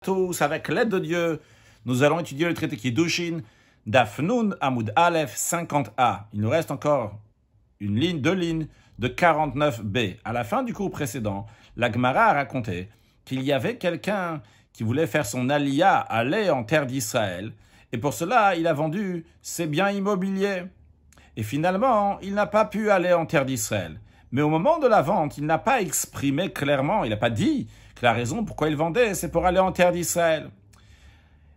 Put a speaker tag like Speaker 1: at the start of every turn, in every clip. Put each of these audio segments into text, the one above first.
Speaker 1: tous, avec l'aide de Dieu, nous allons étudier le traité Kiddushin, Daf Nun Amud Aleph 50a. Il nous reste encore une ligne, deux lignes de 49b. À la fin du cours précédent, la Gemara a raconté qu'il y avait quelqu'un qui voulait faire son aliyah, aller en terre d'Israël, et pour cela, il a vendu ses biens immobiliers. Et finalement, il n'a pas pu aller en terre d'Israël. Mais au moment de la vente, il n'a pas exprimé clairement, il n'a pas dit que la raison pourquoi il vendait, c'est pour aller en terre d'Israël.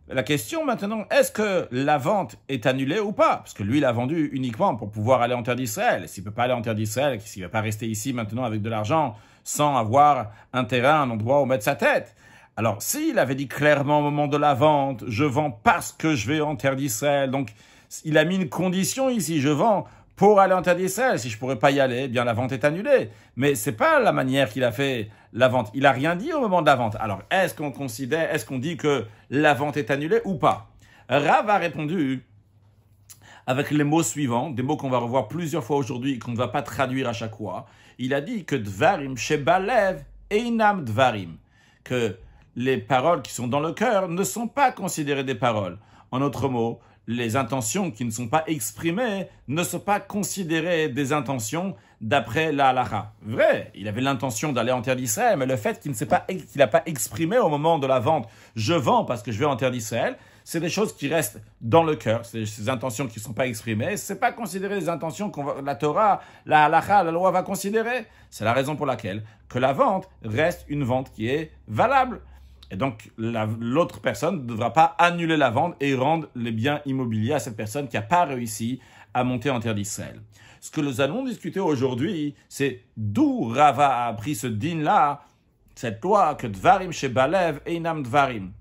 Speaker 1: La question maintenant, est-ce que la vente est annulée ou pas? Parce que lui, il a vendu uniquement pour pouvoir aller en terre d'Israël. S'il ne peut pas aller en terre d'Israël, s'il ne va pas rester ici maintenant avec de l'argent sans avoir un terrain, un endroit où mettre sa tête. Alors, s'il avait dit clairement au moment de la vente, je vends parce que je vais en terre d'Israël, donc il a mis une condition ici, je vends pour aller en terre d'Israël. Si je ne pourrais pas y aller, eh bien la vente est annulée. Mais c'est pas la manière qu'il a fait la vente. Il a rien dit au moment de la vente. Alors, est-ce qu'on dit que la vente est annulée ou pas? Rav a répondu avec les mots suivants, des mots qu'on va revoir plusieurs fois aujourd'hui et qu'on ne va pas traduire à chaque fois. Il a dit que Dvarim Shebalev Einam Dvarim, que les paroles qui sont dans le cœur ne sont pas considérées des paroles. En d'autres mots, les intentions qui ne sont pas exprimées ne sont pas considérées des intentions d'après la halakha. Vrai, il avait l'intention d'aller en terre d'Israël, mais le fait qu'il n'a pas exprimé au moment de la vente, je vends parce que je vais en terre d'Israël, c'est des choses qui restent dans le cœur, c'est ces intentions qui ne sont pas exprimées, c'est pas considéré des intentions que la Torah, la halakha, la loi va considérer. C'est la raison pour laquelle que la vente reste une vente qui est valable. Et donc, l'autre personne ne devra pas annuler la vente et rendre les biens immobiliers à cette personne qui n'a pas réussi à monter en terre d'Israël. Ce que nous allons discuter aujourd'hui, c'est d'où Rava a appris ce din-là, cette loi que Dvarim Shebalev Einam Dvarim.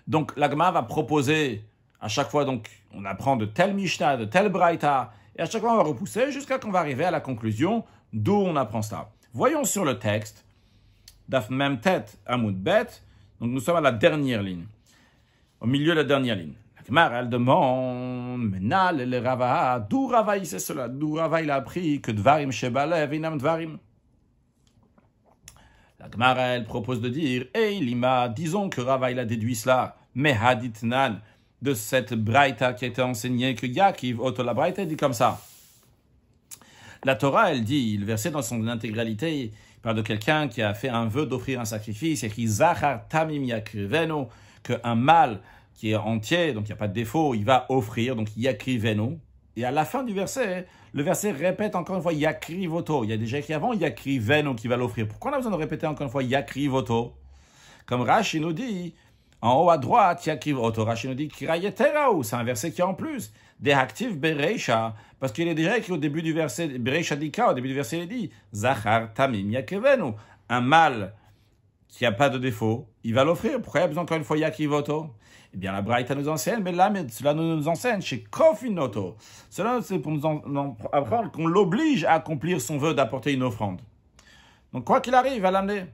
Speaker 1: Donc, la Gemara va proposer à chaque fois, donc, on apprend de tel Mishnah, de tel Braïta, et à chaque fois on va repousser jusqu'à qu'on va arriver à la conclusion d'où on apprend ça. Voyons sur le texte. Daf Memtet Amud Bet, donc nous sommes à la dernière ligne, au milieu de la dernière ligne. La Gemara, elle demande, Menal le Rava, d'où Rava il sait cela? D'où Rava il a appris que Dvarim Shebalev Einam Dvarim? La Gemara, elle propose de dire, Lima, disons que Rava il a déduit cela, mais Haditnan, de cette Braïta qui a été enseignée, que Yakiv, la Braïta dit comme ça. La Torah, elle dit, le verset dans son intégralité, il parle de quelqu'un qui a fait un vœu d'offrir un sacrifice, et qui Zachar Tamim Yakrivenu, qu'un mâle qui est entier, donc il n'y a pas de défaut, il va offrir, donc Yakrivenu. Et à la fin du verset, le verset répète encore une fois Yakrivoto. Il y a déjà écrit avant Yakrivenu qui va l'offrir. Pourquoi on a besoin de répéter encore une fois Yakrivoto? Comme Rashi nous dit, en haut à droite, Yakrivoto, Rashi nous dit Kirayeteraou, c'est un verset qui est en plus. Deaktiv Bereisha, parce qu'il est déjà écrit au début du verset, Bereisha Dika, au début du verset, il dit Zachar Tamim Yakrivenu. Un mâle qui n'a pas de défaut, il va l'offrir. Pourquoi il y a besoin encore une fois Yakrivoto? Eh bien, la Braïta nous enseigne, mais là, cela nous enseigne chez Kofinoto. Cela, c'est pour nous apprendre qu'on l'oblige à accomplir son vœu d'apporter une offrande. Donc, quoi qu'il arrive, il va l'amener.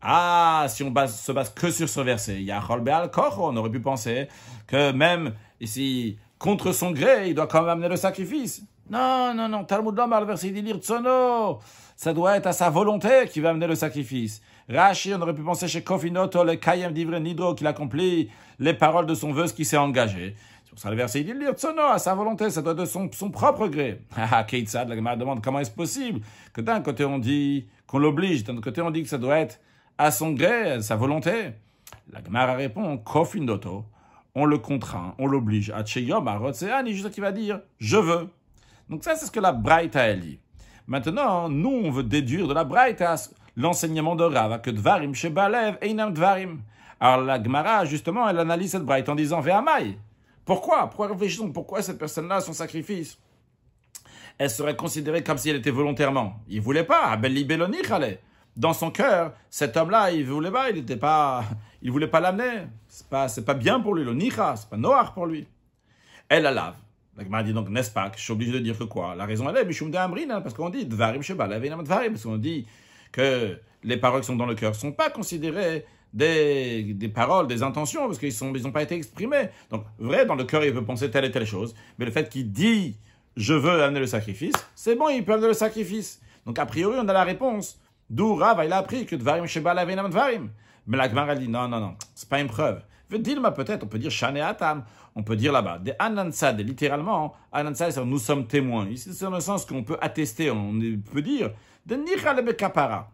Speaker 1: Ah, si on se base que sur ce verset, Yachol Be'al Kocho, on aurait pu penser que même ici, contre son gré, il doit quand même amener le sacrifice. Non, Talmud Lomar, le verset dit Lirtsono. Ça doit être à sa volonté qu'il va amener le sacrifice. Rashi, on aurait pu penser chez Kofinoto, le Kayem d'Ivre Nidro, qu'il accomplit les paroles de son vœu, ce qui s'est engagé. C'est pour ça le verset dit Lirtsono, à sa volonté, ça doit être de son propre gré. Ah, Keitzad, la Gemara demande comment est-ce possible que d'un côté on dit qu'on l'oblige, d'un autre côté on dit que ça doit être à son gré, à sa volonté. La Gemara répond Kofinoto. On le contraint, on l'oblige. Atcheyom, Arotseani, juste qui va dire je veux. Donc ça, c'est ce que la Braïta elle dit. Maintenant, nous, on veut déduire de la Braïta l'enseignement de Rava que Dvarim Shebalev Einam Dvarim. Alors la Gemara, justement, elle analyse cette Braïta en disant Ve'amai. Pourquoi réfléchissons, pourquoi cette personne-là, son sacrifice, elle serait considérée comme si elle était volontairement. Il voulait pas, Abel Beloni Khale. Dans son cœur, cet homme-là, il voulait pas l'amener. C'est pas bien pour lui, le nicha, c'est pas noir pour lui. Elle la lave. La Gemara dit donc, n'est-ce pas, que je suis obligé de dire que quoi? La raison, elle est, Mishum de Amrin, parce qu'on dit, Dvarim Shebalev Einam Dvarim, parce qu'on dit que les paroles qui sont dans le cœur ne sont pas considérées des paroles, des intentions, parce qu'ils n'ont pas été exprimées. Donc, vrai, dans le cœur, il peut penser telle et telle chose, mais le fait qu'il dit, je veux amener le sacrifice, c'est bon, il peut amener le sacrifice. Donc, a priori, on a la réponse. D'où Rav, il a appris que Dvarim Shebalev Einam Dvarim. Mais la Gemara dit non, c'est pas une preuve. Dilma peut-être, on peut dire Shane Atam, on peut dire là-bas, des Anansad, littéralement, Anansad, c'est nous sommes témoins. Ici, c'est dans le sens qu'on peut attester, on peut dire, de Nichal Kapara.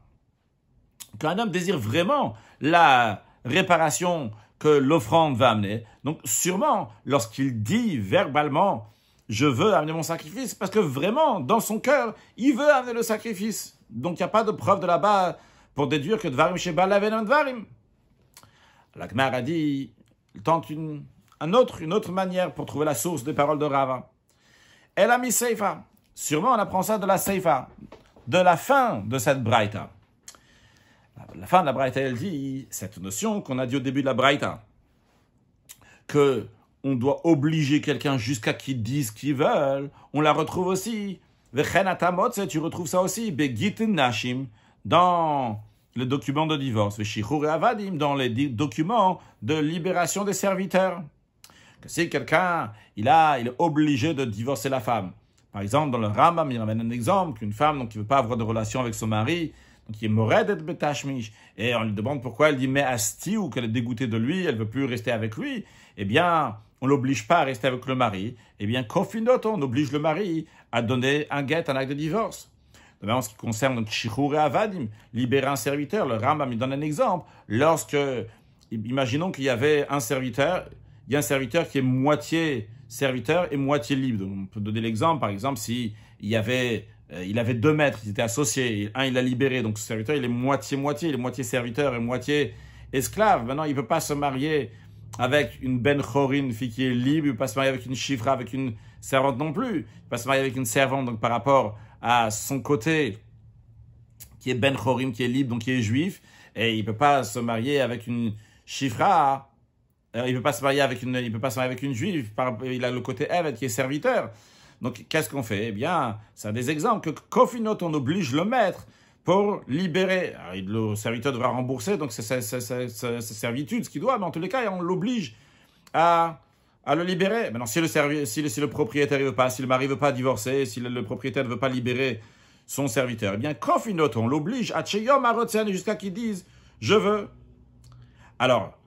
Speaker 1: Qu'un homme désire vraiment la réparation que l'offrande va amener. Donc, sûrement, lorsqu'il dit verbalement, je veux amener mon sacrifice, parce que vraiment, dans son cœur, il veut amener le sacrifice. Donc, il n'y a pas de preuve de là-bas pour déduire que Dvarim Sheba Laven Dvarim. La Gemara a dit, il tente une autre manière pour trouver la source des paroles de Rava. Elle a mis Seifa. Sûrement, on apprend ça de la Seifa, de la fin de cette Braïta. La fin de la Braïta, elle dit, cette notion qu'on a dit au début de la Braïta, que on doit obliger quelqu'un jusqu'à qu'il dise ce qu'ils veulent, on la retrouve aussi. Tu retrouves ça aussi, Begitin Nashim, dans le document de divorce, Veshichur et Avadim, dans les documents de libération des serviteurs. Que si quelqu'un, il est obligé de divorcer la femme. Par exemple, dans le Rambam, il ramène un exemple qu'une femme donc, qui ne veut pas avoir de relation avec son mari, donc qui est mored et betashmish, et on lui demande pourquoi elle dit mais asti ou qu'elle est dégoûtée de lui, elle ne veut plus rester avec lui. Eh bien, on l'oblige pas à rester avec le mari. Eh bien, kofinot, on oblige le mari à donner un get, un acte de divorce. En ce qui concerne le Shichur et Avadim, libérer un serviteur, le Rambam il donne un exemple. Lorsque, imaginons qu'il y avait un serviteur, il y a un serviteur qui est moitié serviteur et moitié libre. Donc, on peut donner l'exemple, par exemple, si il avait 2 maîtres, ils étaient associés, un il a libéré, donc ce serviteur il est moitié-moitié, il est moitié serviteur et moitié esclave. Maintenant, il ne peut pas se marier avec une Ben Chorin, une fille qui est libre, il ne peut pas se marier avec une Shifra, avec une servante non plus. Il ne peut pas se marier avec une servante, donc par rapport à son côté, qui est Ben Chorim, qui est libre, donc qui est juif, et il ne peut pas se marier avec une Shifra, il ne peut pas se marier avec une juive, il a le côté Evet, qui est serviteur. Donc, qu'est-ce qu'on fait? Eh bien, c'est des exemples que Kofinot, on oblige le maître pour libérer. Alors, le serviteur devra rembourser, donc c'est sa servitude, ce qu'il doit, mais en tous les cas, on l'oblige à le libérer. Maintenant, si le propriétaire ne veut pas, si le mari ne veut pas divorcer, si le propriétaire ne veut pas libérer son serviteur, eh bien, Kofinot, on l'oblige à Tcheyom Arotsen jusqu'à qu'il dise « je veux ». Alors,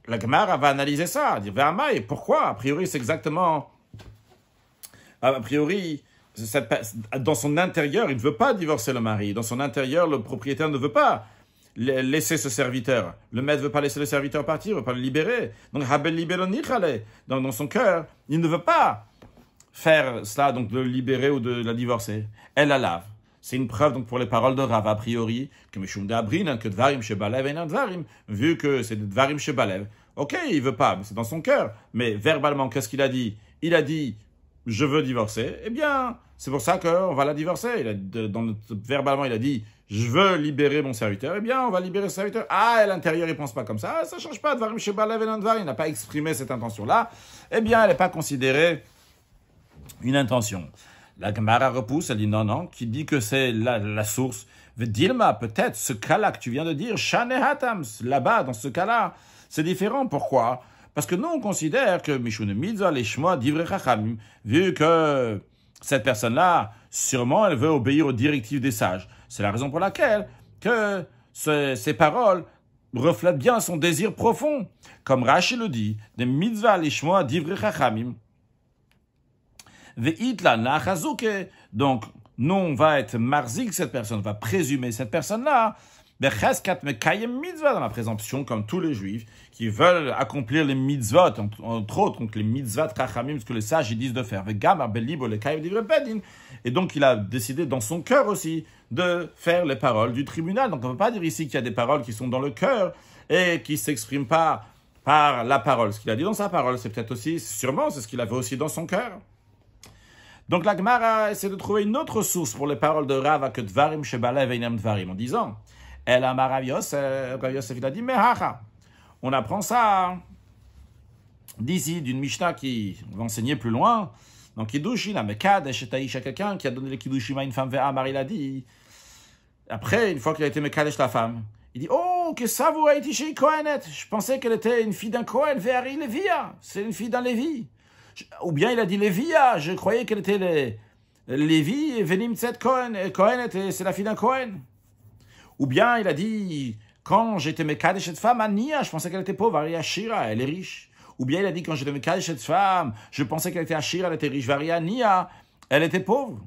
Speaker 1: la Gemara va analyser ça, dire « Ve'amai, pourquoi ?» A priori, c'est exactement... A priori, dans son intérieur, il ne veut pas divorcer le mari. Dans son intérieur, le propriétaire ne veut pas laisser ce serviteur. Le maître ne veut pas laisser le serviteur partir, ne veut pas le libérer. Donc, dans son cœur, il ne veut pas faire cela, donc de le libérer ou de la divorcer. Elle la lave. C'est une preuve donc pour les paroles de Rav, a priori, que Mishum Dabrin, que Dvarim Shebalev et Dvarim, vu que c'est Dvarim Shebalev. Ok, il ne veut pas, mais c'est dans son cœur. Mais verbalement, qu'est-ce qu'il a dit? Il a dit je veux divorcer, eh bien, c'est pour ça qu'on va la divorcer. Verbalement, il a dit, je veux libérer mon serviteur, eh bien, on va libérer ce serviteur. Ah, à l'intérieur, il ne pense pas comme ça, ça ne change pas, Dvarim Shebalev et Dvarim, il n'a pas exprimé cette intention-là, eh bien, elle n'est pas considérée une intention. La Gemara repousse, elle dit non, qui dit que c'est la source. Dilma, peut-être, ce cas-là que tu viens de dire, Shane Hatam, là-bas, dans ce cas-là, c'est différent. Pourquoi? Parce que nous, on considère que Mishune Mitzvah Leshma Divrei Chachamim, vu que cette personne-là, sûrement, elle veut obéir aux directives des sages. C'est la raison pour laquelle que ces paroles reflètent bien son désir profond. Comme Rashi le dit, de Mitzvah Leshma Divrei Chachamim. Ve'itla Nachazuke. Donc, nous, on va être marzik, cette personne, on va présumer cette personne-là. Becheskat mekayem mitzvah, dans la présomption, comme tous les juifs, qui veulent accomplir les mitzvot, entre autres, donc les mitzvot chachamim, ce que les sages ils disent de faire. Vegamar belibo le kayem divrei bedin. Et donc, il a décidé dans son cœur aussi de faire les paroles du tribunal. Donc, on ne peut pas dire ici qu'il y a des paroles qui sont dans le cœur et qui ne s'expriment pas par la parole. Ce qu'il a dit dans sa parole, c'est peut-être aussi, sûrement, c'est ce qu'il avait aussi dans son cœur. Donc, la Gemara essaie de trouver une autre source pour les paroles de Rav que Dvarim Shebalev Einam Dvarim, en disant El Amar Rav Yosef, il a dit Mehacha. On apprend ça d'ici, d'une Mishnah qui va enseigner plus loin. Donc, Kiddushin, Mekadesh et Taïcha, quelqu'un qui a donné le Kiddushin à une femme, Ve'amar, il a dit. Après, une fois qu'il a été Mekadesh la femme, il dit oh, que ça vous a été chez Kohenet. Je pensais qu'elle était une fille d'un Kohen, Ve'ari Levia. C'est une fille d'un Lévi. Ou bien il a dit Lévia, je croyais qu'elle était Lévi et Venim Tzet Kohen, et c'est la fille d'un Kohen. Ou bien il a dit quand j'étais Mekadesh cette femme, Ania, je pensais qu'elle était pauvre, Varia Shira, elle est riche. Ou bien il a dit, quand j'étais Mekadesh cette femme, je pensais qu'elle était Ashira, elle était riche, Varia Nia, elle était pauvre.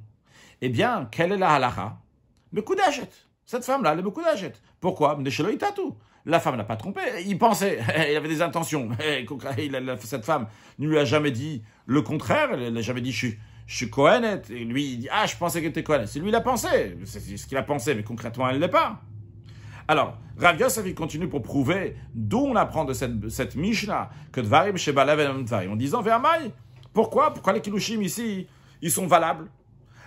Speaker 1: Eh bien, quelle est la halacha? Mekudeshet. Cette femme-là, elle est Mekudeshet. Pourquoi? La femme n'a pas trompé. Il pensait, il avait des intentions. Cette femme ne lui a jamais dit le contraire. Elle n'a jamais dit je suis Kohenet. Et lui, il dit je pensais qu'elle était Kohenet. C'est lui, il a pensé. C'est ce qu'il a pensé, mais concrètement, elle ne l'est pas. Alors, Rav Yosef, il continue pour prouver d'où on apprend de cette Mishnah que Dvarim Shebalev et Dvarim. En disant, Ve'amai, pourquoi les Kilushim ici, ils sont valables?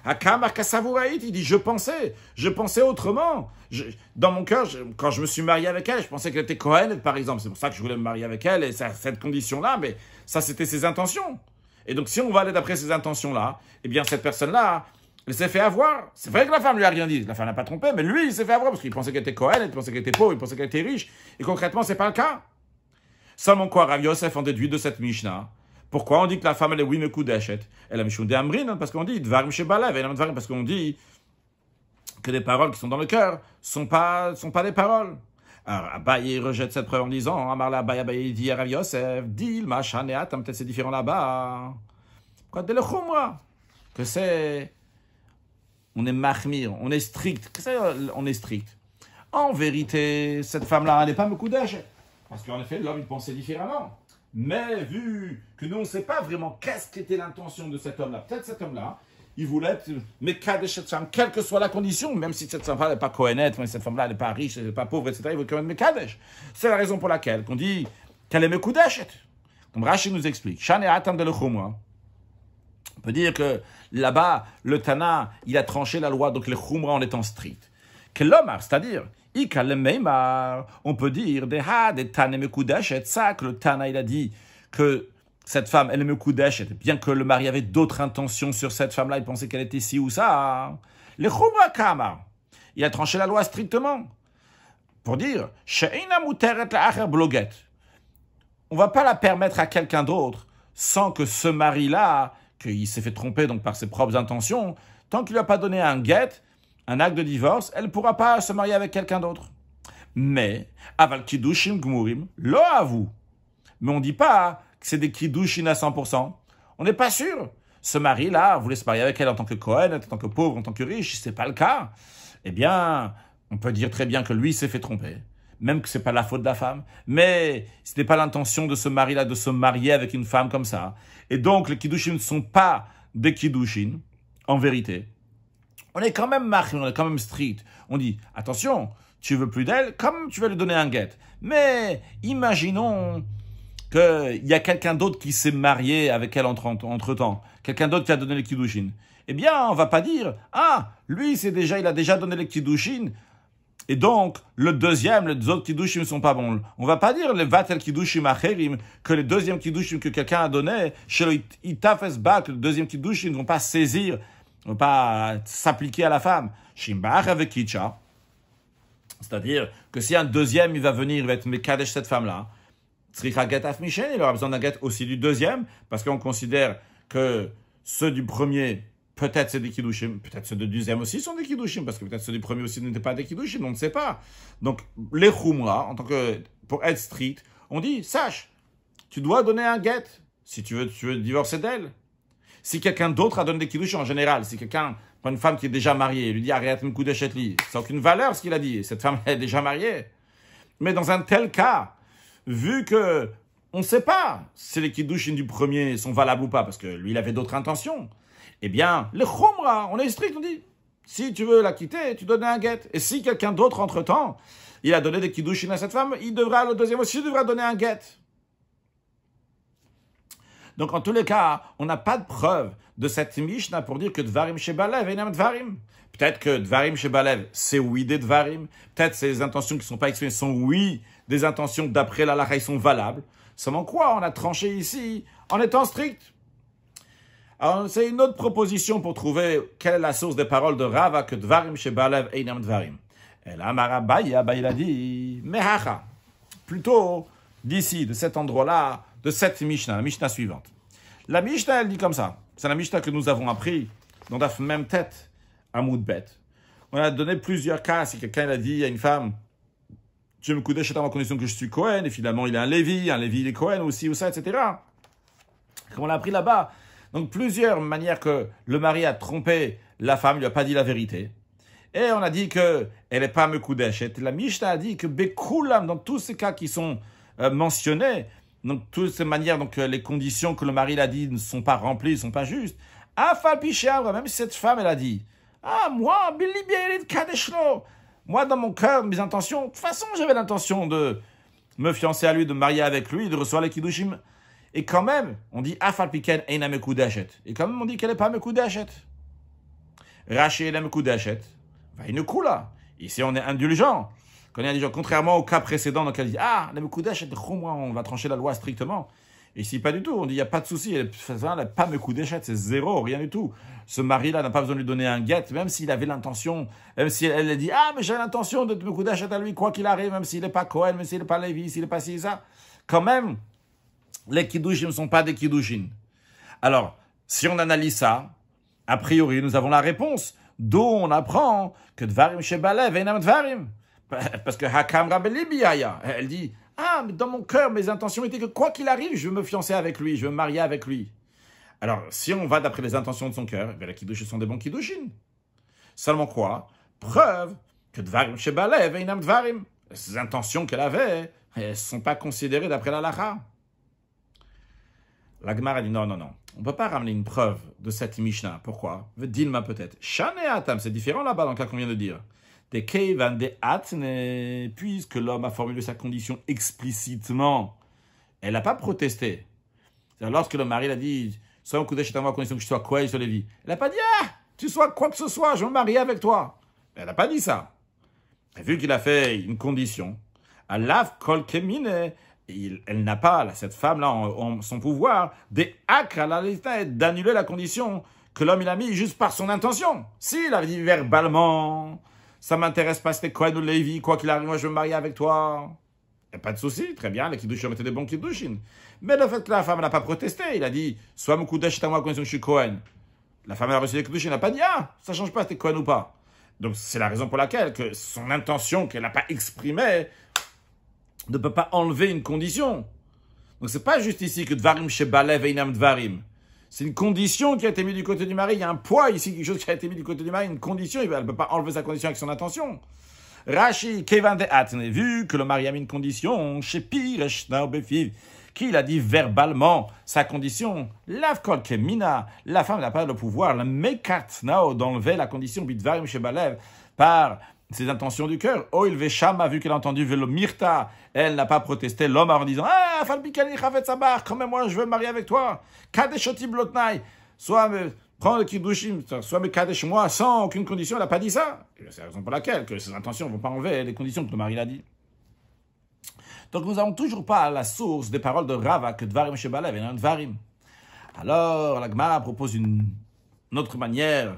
Speaker 1: Akamar Kasavuraït, il dit, je pensais autrement. Dans mon cœur, quand je me suis marié avec elle, je pensais qu'elle était Kohen, par exemple. C'est pour ça que je voulais me marier avec elle, et cette condition-là, mais ça, c'était ses intentions. Et donc, si on va aller d'après ces intentions-là, eh bien, cette personne-là, elle s'est fait avoir. C'est vrai que la femme lui a rien dit. La femme n'a pas trompé, mais lui, il s'est fait avoir parce qu'il pensait qu'elle était Kohen, il pensait qu'elle était pauvre, il pensait qu'elle était riche. Et concrètement, c'est pas le cas. Seulement quoi, Rav Yosef en déduit de cette Mishnah. Pourquoi on dit que la femme, elle est Wimekudeshet? Elle a Mishum de Amrin, parce qu'on dit Dvarim Shebalev, et parce qu'on dit que les paroles qui sont dans le cœur sont pas des paroles. Alors, Abaye rejette cette preuve en disant, Amarla Abaye dit à Rav Yosef, Dil, Machaneat, peut-être c'est différent là-bas. Quoi, de l'Echumra? Que c'est. On est mahmir, on est strict. Qu'est-ce que on est strict? En vérité, cette femme-là, elle n'est pas Mekudeshet. Parce qu'en effet, l'homme, il pensait différemment. Mais vu que nous, on ne sait pas vraiment qu'est-ce qu'était l'intention de cet homme-là, peut-être cet homme-là, il voulait être Mekadesh cette femme, quelle que soit la condition, même si cette femme-là n'est pas Kohenet, mais cette femme-là, elle n'est pas riche, elle n'est pas pauvre, etc., il veut quand même Mekadesh. C'est la raison pour laquelle on dit qu'elle est Mekudeshet. Comme Rashi nous explique, Shane Atam de l'Echumra. On peut dire que là-bas, le Tana, il a tranché la loi, donc le Chumra en étant strict. Que l'homme, c'est-à-dire, on peut dire, des Tane Mekudeshet, ça, que le Tana, il a dit que cette femme, elle est Mekudeshet, bien que le mari avait d'autres intentions sur cette femme-là, il pensait qu'elle était ci ou ça. Le Chumra Kama, il a tranché la loi strictement. Pour dire, She'ina Muteret la'acher bloget. On ne va pas la permettre à quelqu'un d'autre sans que ce mari-là, qu'il s'est fait tromper donc par ses propres intentions, tant qu'il ne lui a pas donné un get, un acte de divorce, elle ne pourra pas se marier avec quelqu'un d'autre. Mais, aval kiddushim gmurim, lo avoue. Mais on ne dit pas que c'est des kiddushin à 100%. On n'est pas sûr. Ce mari-là voulait se marier avec elle en tant que Kohen, en tant que pauvre, en tant que riche, si ce n'est pas le cas. Eh bien, on peut dire très bien que lui s'est fait tromper. Même que ce n'est pas la faute de la femme. Mais ce n'est pas l'intention de ce mari-là de se marier avec une femme comme ça. Et donc, les kiddushin ne sont pas des kiddushin, en vérité. On est quand même marqué, on est quand même strict. On dit, attention, tu veux plus d'elle, comme tu vas lui donner un get. Mais imaginons qu'il y a quelqu'un d'autre qui s'est marié avec elle entre-temps. Quelqu'un d'autre qui a donné les kiddushin. Eh bien, on va pas dire, lui, il a déjà donné les kiddushin. Et donc, les autres kiddushim ne sont pas bons. On va pas dire les vatel kiddushim acherim, que les deuxièmes kiddushim que quelqu'un a donné, chez le itafes bak, le deuxième kiddushim ne vont pas saisir, ne vont pas s'appliquer à la femme. Shimbach avec kitcha. C'est-à-dire que si un deuxième, il va venir, il va être mekadesh cette femme-là, tzricha get af mishen, il aura besoin d'un get aussi du deuxième, parce qu'on considère que ceux du premier, peut-être c'est des kiddushim, peut-être ceux du deuxième aussi sont des kiddushim, parce que peut-être ceux du premier aussi n'étaient pas des kiddushim, on ne sait pas. Donc, les chumra, en tant que, pour être strict, on dit, sache, tu dois donner un get, si tu veux divorcer d'elle. Si quelqu'un d'autre a donné des kiddushim en général, si quelqu'un prend une femme qui est déjà mariée, lui dit, arrête m'kudeshet li, ça n'a aucune valeur ce qu'il a dit, cette femme est déjà mariée. Mais dans un tel cas, vu que on ne sait pas si les kiddushim du premier sont valables ou pas, parce que lui, il avait d'autres intentions, eh bien, le chumra, on est strict, on dit, si tu veux la quitter, tu donnes un get. Et si quelqu'un d'autre, entre-temps, il a donné des kiddushin à cette femme, le deuxième aussi devra donner un get. Donc, en tous les cas, on n'a pas de preuve de cette Mishnah pour dire que Dvarim Shebalev et Nam Dvarim. Peut-être que Dvarim Shebalev, c'est oui des Dvarim. Peut-être ces intentions qui ne sont pas exprimées sont oui des intentions d'après la lacha, ils sont valables. Seulement quoi, on a tranché ici en étant strict. Alors, c'est une autre proposition pour trouver quelle est la source des paroles de Rava que Dvarim Shebalev et Nam Dvarim. Et là, Marabaya, il a dit, Mehacha. Plutôt d'ici, de cet endroit-là, de cette Mishnah, la Mishnah suivante. La Mishnah, elle dit comme ça. C'est la Mishnah que nous avons appris dans la même tête à Moudbet. On a donné plusieurs cas. Si quelqu'un a dit à une femme, tu me coudes à condition que je suis Cohen, et finalement il est un Lévi il est Cohen aussi, ou ça, etc. Comme on l'a appris là-bas. Donc plusieurs manières que le mari a trompé la femme, il lui a pas dit la vérité. Et on a dit qu'elle n'est pas Mekoudesh. Et la Mishnah a dit que Bekoulam, dans tous ces cas qui sont mentionnés, donc toutes ces manières, donc les conditions que le mari l'a dit ne sont pas remplies, ne sont pas justes. Afal Pichavra, même si cette femme, elle a dit, moi, moi, dans mon cœur, mes intentions, de toute façon, j'avais l'intention de me fiancer à lui, de me marier avec lui, de recevoir les kiddushim. Et quand même, on dit Afal Piken Eina Mekudeshet. Et quand même, on dit qu'elle n'est pas Mekudeshet. Raché Eina Mekudeshet. Vainukula. Ici, on est indulgent. Quand on est indulgent, contrairement au cas précédent, donc elle dit la Mekudeshet, on va trancher la loi strictement. Ici, pas du tout. On dit il n'y a pas de souci. Elle n'est pas Mekudeshet, c'est zéro, rien du tout. Ce mari-là n'a pas besoin de lui donner un guet, même s'il avait l'intention, même si elle dit mais j'ai l'intention de te Mekudeshet à lui, quoi qu'il arrive, même s'il n'est pas Cohen, même s'il n'est pas Lévi, s'il n'est pas ci, ça. Quand même, les kiddushim ne sont pas des kiddushim. Alors, si on analyse ça, a priori, nous avons la réponse. D'où on apprend que Dvarim Shebalev Einam Dvarim. Parce que Hakam Rabeli Aya, elle dit mais dans mon cœur, mes intentions étaient que quoi qu'il arrive, je veux me fiancer avec lui, je veux me marier avec lui. Alors, si on va d'après les intentions de son cœur, les kiddushim sont des bons kiddushim. Seulement quoi? Preuve que Dvarim Shebalev Einam Dvarim. Ces intentions qu'elle avait, elles ne sont pas considérées d'après la Lacha. La Gemara dit non. On ne peut pas ramener une preuve de cette Mishnah. Pourquoi? Dilma peut-être. Shane Atam, c'est différent là-bas dans le cas qu'on vient de dire. Des Keivan de Atne, puisque l'homme a formulé sa condition explicitement, elle n'a pas protesté. C'est-à-dire, lorsque le mari l'a dit, sois un coup d'échec à moi à condition que je sois quoi, sur les vies. Elle n'a pas dit, tu sois quoi que ce soit, je veux me marier avec toi. Elle n'a pas dit ça. Et vu qu'il a fait une condition, Allah kol kemine, elle n'a pas, cette femme-là, en son pouvoir, d'annuler la condition que l'homme il a mis juste par son intention. S'il avait dit verbalement, ça m'intéresse pas, c'était Cohen ou Lévi, quoi qu'il arrive, moi je veux me marier avec toi. Il n'y a pas de souci, très bien, les kiddushim étaient des bons kiddushim. Mais le fait que la femme n'a pas protesté, il a dit, soit mon kiddush à moi à condition que je suis Cohen. La femme a reçu les kiddushim, elle n'a pas dit, ça change pas, c'était Cohen ou pas. Donc c'est la raison pour laquelle que son intention qu'elle n'a pas exprimée ne peut pas enlever une condition. Donc c'est pas juste ici que Dvarim Shebalev Einam Dvarim. C'est une condition qui a été mise du côté du mari. Il y a un poids ici, quelque chose qui a été mis du côté du mari, une condition. Elle ne peut pas enlever sa condition avec son intention. Rashi Kevan de Atne, vu que le mari a mis une condition, chez Pireshna Befiv, qu'il a dit verbalement sa condition, Lavkol Kemina, la femme n'a pas le pouvoir, la Mekatnao, d'enlever la condition Bidvarim Shebalev par ses intentions du cœur. Oh, il Veshama, vu qu'elle a entendu Velo Mirta, elle n'a pas protesté l'homme en disant Falbikani Chavet Sabar, quand même moi je veux me marier avec toi. Kadeshoti Blotnai, soit prends le kiddushim, soit me kadesh moi sans aucune condition, elle n'a pas dit ça. C'est la raison pour laquelle que ses intentions ne vont pas enlever les conditions que le mari l'a dit. Donc nous n'avons toujours pas la source des paroles de Rava que Dvarim Shebalev et non Dvarim. Alors la Gemara propose une autre manière.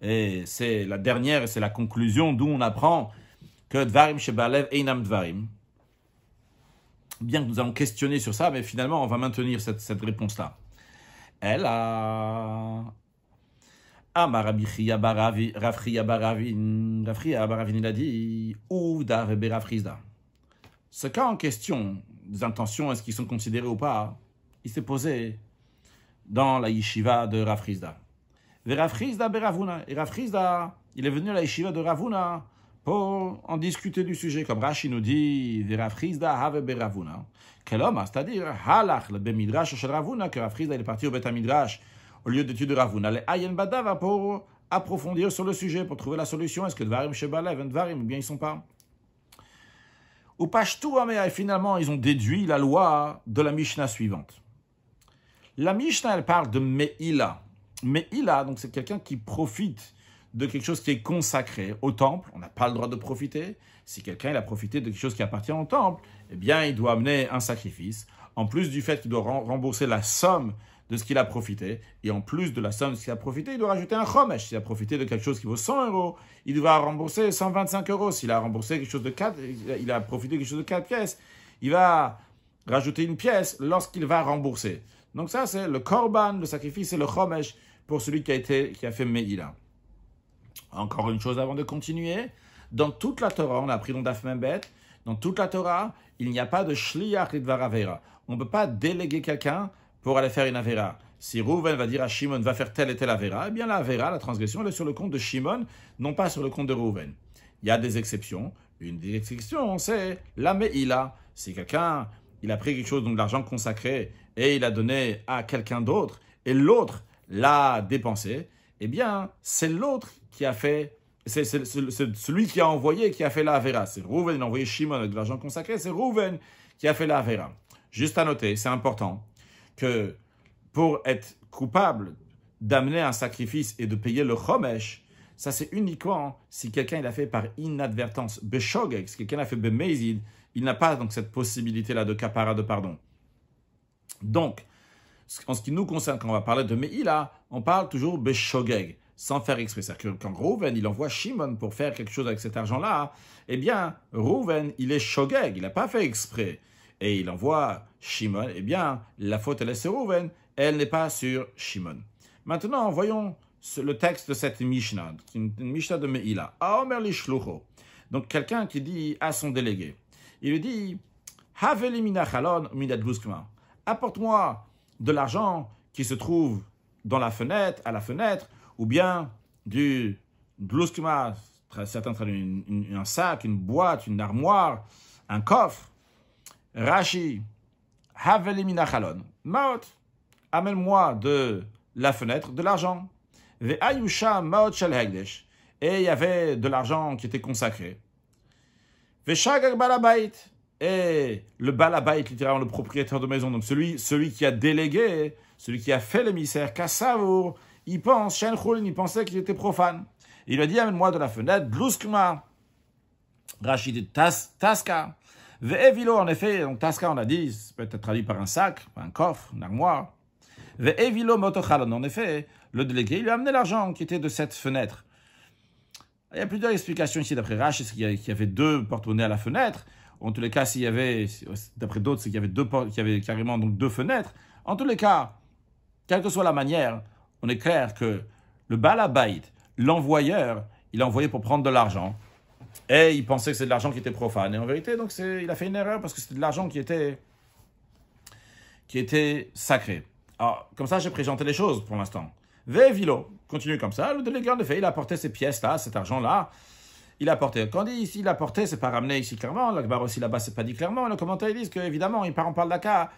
Speaker 1: Et c'est la dernière, et c'est la conclusion d'où on apprend que Dvarim Shebalev Einam Dvarim. Bien que nous allons questionner sur ça, mais finalement, on va maintenir cette réponse-là. Elle a... Rav Chia Baravin, il a dit Ouvda Rebe Rav Chizda. Ce cas en question, des intentions, est-ce qu'ils sont considérés ou pas, il s'est posé dans la yeshiva de Rav Chizda. Et Rav Chizda, il est venu à la yeshiva de Ravuna pour en discuter du sujet. Comme Rashi nous dit, Rav Chizda have beravuna. Quel homme, c'est-à-dire, halach le bemidrash shel Ravuna, que Rav Chizda est parti au Betamidrash au lieu d'étude de Ravuna. Le ayen badava pour approfondir sur le sujet, pour trouver la solution. Est-ce que Dvarim Shebalev, Dvarim, ou bien ils sont pas? Ou Pashtou, mais finalement, ils ont déduit la loi de la Mishnah suivante. La Mishnah, elle parle de Me'ila. Me'ila, donc c'est quelqu'un qui profite de quelque chose qui est consacré au temple. On n'a pas le droit de profiter. Si quelqu'un il a profité de quelque chose qui appartient au temple, eh bien, il doit amener un sacrifice. En plus du fait qu'il doit rembourser la somme de ce qu'il a profité, et en plus de la somme de ce qu'il a profité, il doit rajouter un chomesh. S'il a profité de quelque chose qui vaut 100 €, il doit rembourser 125 €. S'il a remboursé quelque chose de 4, il a profité de quelque chose de 4 pièces, il va rajouter une pièce lorsqu'il va rembourser. Donc ça, c'est le korban, le sacrifice, c'est le chomesh pour celui qui a fait Me'ila. Encore une chose avant de continuer. Dans toute la Torah, on a appris dans Daf Membet, Dans toute la Torah, il n'y a pas de shliach lidvar avera. On ne peut pas déléguer quelqu'un pour aller faire une avera. Si Reuven va dire à Shimon, va faire telle et telle avera, eh bien la avera, la transgression, elle est sur le compte de Shimon, non pas sur le compte de Reuven. Il y a des exceptions. Une des exceptions, c'est la me'ila. Si quelqu'un, il a pris quelque chose, donc de l'argent consacré, et il a donné à quelqu'un d'autre, et l'autre l'a dépensé, eh bien, c'est l'autre qui a fait, c'est celui qui a envoyé qui a fait la avera. C'est Reuven, il a envoyé Shimon avec de l'argent consacré, c'est Reuven qui a fait la avera. Juste à noter, c'est important, que pour être coupable d'amener un sacrifice et de payer le chomesh, ça c'est uniquement si quelqu'un il a fait par inadvertance, beshogeg, si quelqu'un a fait bemezid, il n'a pas donc cette possibilité-là de kapara de pardon. Donc, en ce qui nous concerne, quand on va parler de me'ila, on parle toujours beshogeg, sans faire exprès. C'est-à-dire que quand Reuven, il envoie Shimon pour faire quelque chose avec cet argent-là, eh bien, Reuven, il est shogeg, il n'a pas fait exprès. Et il envoie Shimon, eh bien, la faute, elle est sur Reuven, elle n'est pas sur Shimon. Maintenant, voyons le texte de cette Mishnah, une Mishnah de Me'ila. Aomer li shlucho. Donc, quelqu'un qui dit à son délégué, il lui dit, Haveli minachalon minad bluskma. Apporte-moi de l'argent qui se trouve dans la fenêtre, à la fenêtre, ou bien du bluskma, certains traduisent un sac, une boîte, une armoire, un coffre. Rashi, Haveli minachalon. Maot, amène-moi de la fenêtre de l'argent. Ve'ayusha maot shel hegdesh. Et il y avait de l'argent qui était consacré. Ve'shagag balabait. Et le balabait, littéralement le propriétaire de maison, donc celui qui a délégué, celui qui a fait l'émissaire, Kassavour, il pense, Shen Choulin, il pensait qu'il était profane. Il lui a dit, amène-moi de la fenêtre, Blouskma. Rashi dit, Taska. Ve'evilo, en effet, donc Taska, on a dit, ça peut être traduit par un sac, un coffre, une armoire. Ve'evilo motochalon, en effet, le délégué, il lui a amené l'argent qui était de cette fenêtre. Il y a plusieurs explications ici, d'après Rashi, c'est qu'il y avait deux porte-monnaies à la fenêtre. En tous les cas, s'il y avait, d'après d'autres, c'est qu'il y avait qu'il y avait carrément donc deux fenêtres. En tous les cas, quelle que soit la manière, on est clair que le balabait, l'envoyeur, il a envoyé pour prendre de l'argent. Et il pensait que c'est de l'argent qui était profane. Et en vérité, donc il a fait une erreur parce que c'était de l'argent qui était sacré. Alors, comme ça, j'ai présenté les choses pour l'instant. Vilo, continue comme ça. Le délégué, en effet, il a apporté ces pièces-là, cet argent-là. Il a apporté. Quand on dit ici, il a apporté, c'est pas ramené ici clairement. L'Akbar aussi là-bas, c'est pas dit clairement. Le commentaire, ils disent qu'évidemment, on parle d'Aka,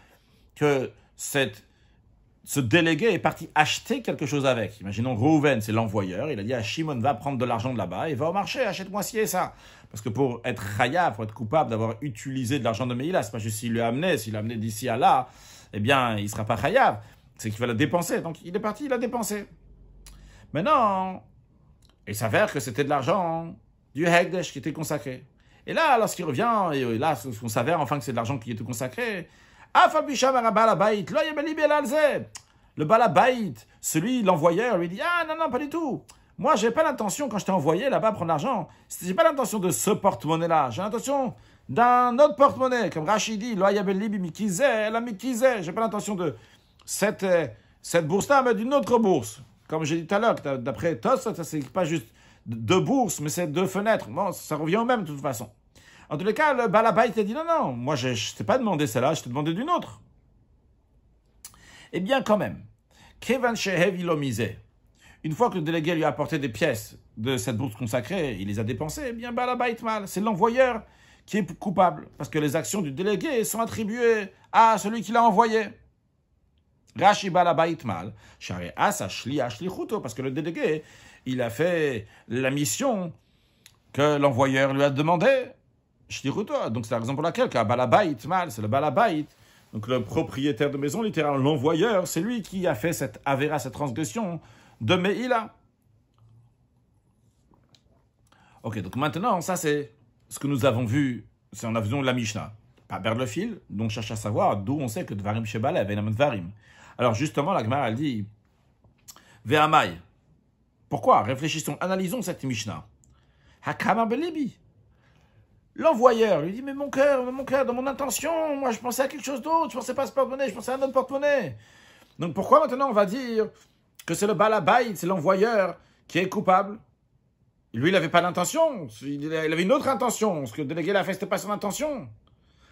Speaker 1: que ce délégué est parti acheter quelque chose avec. Imaginons Reuven, c'est l'envoyeur. Il a dit à Shimon, va prendre de l'argent de là-bas et va au marché, achète-moi ci et ça. Parce que pour être chayav, pour être coupable d'avoir utilisé de l'argent de Meïla, c'est pas juste s'il l'a amené d'ici à là, eh bien, il sera pas chayav. C'est qu'il va le dépenser. Donc, il est parti, il a dépensé. Maintenant, il s'avère que c'était de l'argent du Hegdesh qui était consacré. Et là, lorsqu'il revient, et là, on s'avère enfin que c'est de l'argent qui était consacré, le balabait, l'envoyeur, lui dit, ah non, pas du tout. Moi, j'ai pas l'intention, quand je t'ai envoyé là-bas prendre l'argent, j'ai pas l'intention de ce porte-monnaie-là, j'ai l'intention d'un autre porte-monnaie, comme Rachid dit, j'ai pas l'intention de cette bourse-là, mais d'une autre bourse. Comme j'ai dit tout à l'heure, d'après Tos, ça c'est pas juste deux bourses, mais c'est deux fenêtres. Bon, ça revient au même de toute façon. En tous les cas, le balabait a dit non, moi je ne t'ai pas demandé celle-là, je t'ai demandé d'une autre. Eh bien, quand même, Kevan Shehev Ilomisé, une fois que le délégué lui a apporté des pièces de cette bourse consacrée, il les a dépensées, eh bien, balabait mal, c'est l'envoyeur qui est coupable, parce que les actions du délégué sont attribuées à celui qui l'a envoyé. Rashi balabait mal, Share Asa Shliach Shlichuto, parce que le délégué, il a fait la mission que l'envoyeur lui a demandé. Shlichuto, donc c'est la raison pour laquelle balabait mal, c'est le balabait, donc le propriétaire de maison, littéralement l'envoyeur, c'est lui qui a fait cette avéra, cette transgression de Meïla. Ok, donc maintenant, ça c'est ce que nous avons vu, c'est en avion de la Mishnah. Pas perdre le fil, donc cherche à savoir d'où on sait que Dvarim Shebalev et Naman Dvarim. Alors justement, la Gemara elle dit Ve'amai. Pourquoi? Réfléchissons, analysons cette Mishnah. Hakama Belibi. L'envoyeur lui dit mais mon cœur, dans mon intention, moi je pensais à quelque chose d'autre, je pensais pas à ce porte-monnaie, je pensais à un autre porte-monnaie. Donc pourquoi maintenant on va dire que c'est le balabait, c'est l'envoyeur qui est coupable? Lui, il n'avait pas l'intention. Il avait une autre intention. Ce que le délégué l'a fait, ce n'était pas son intention.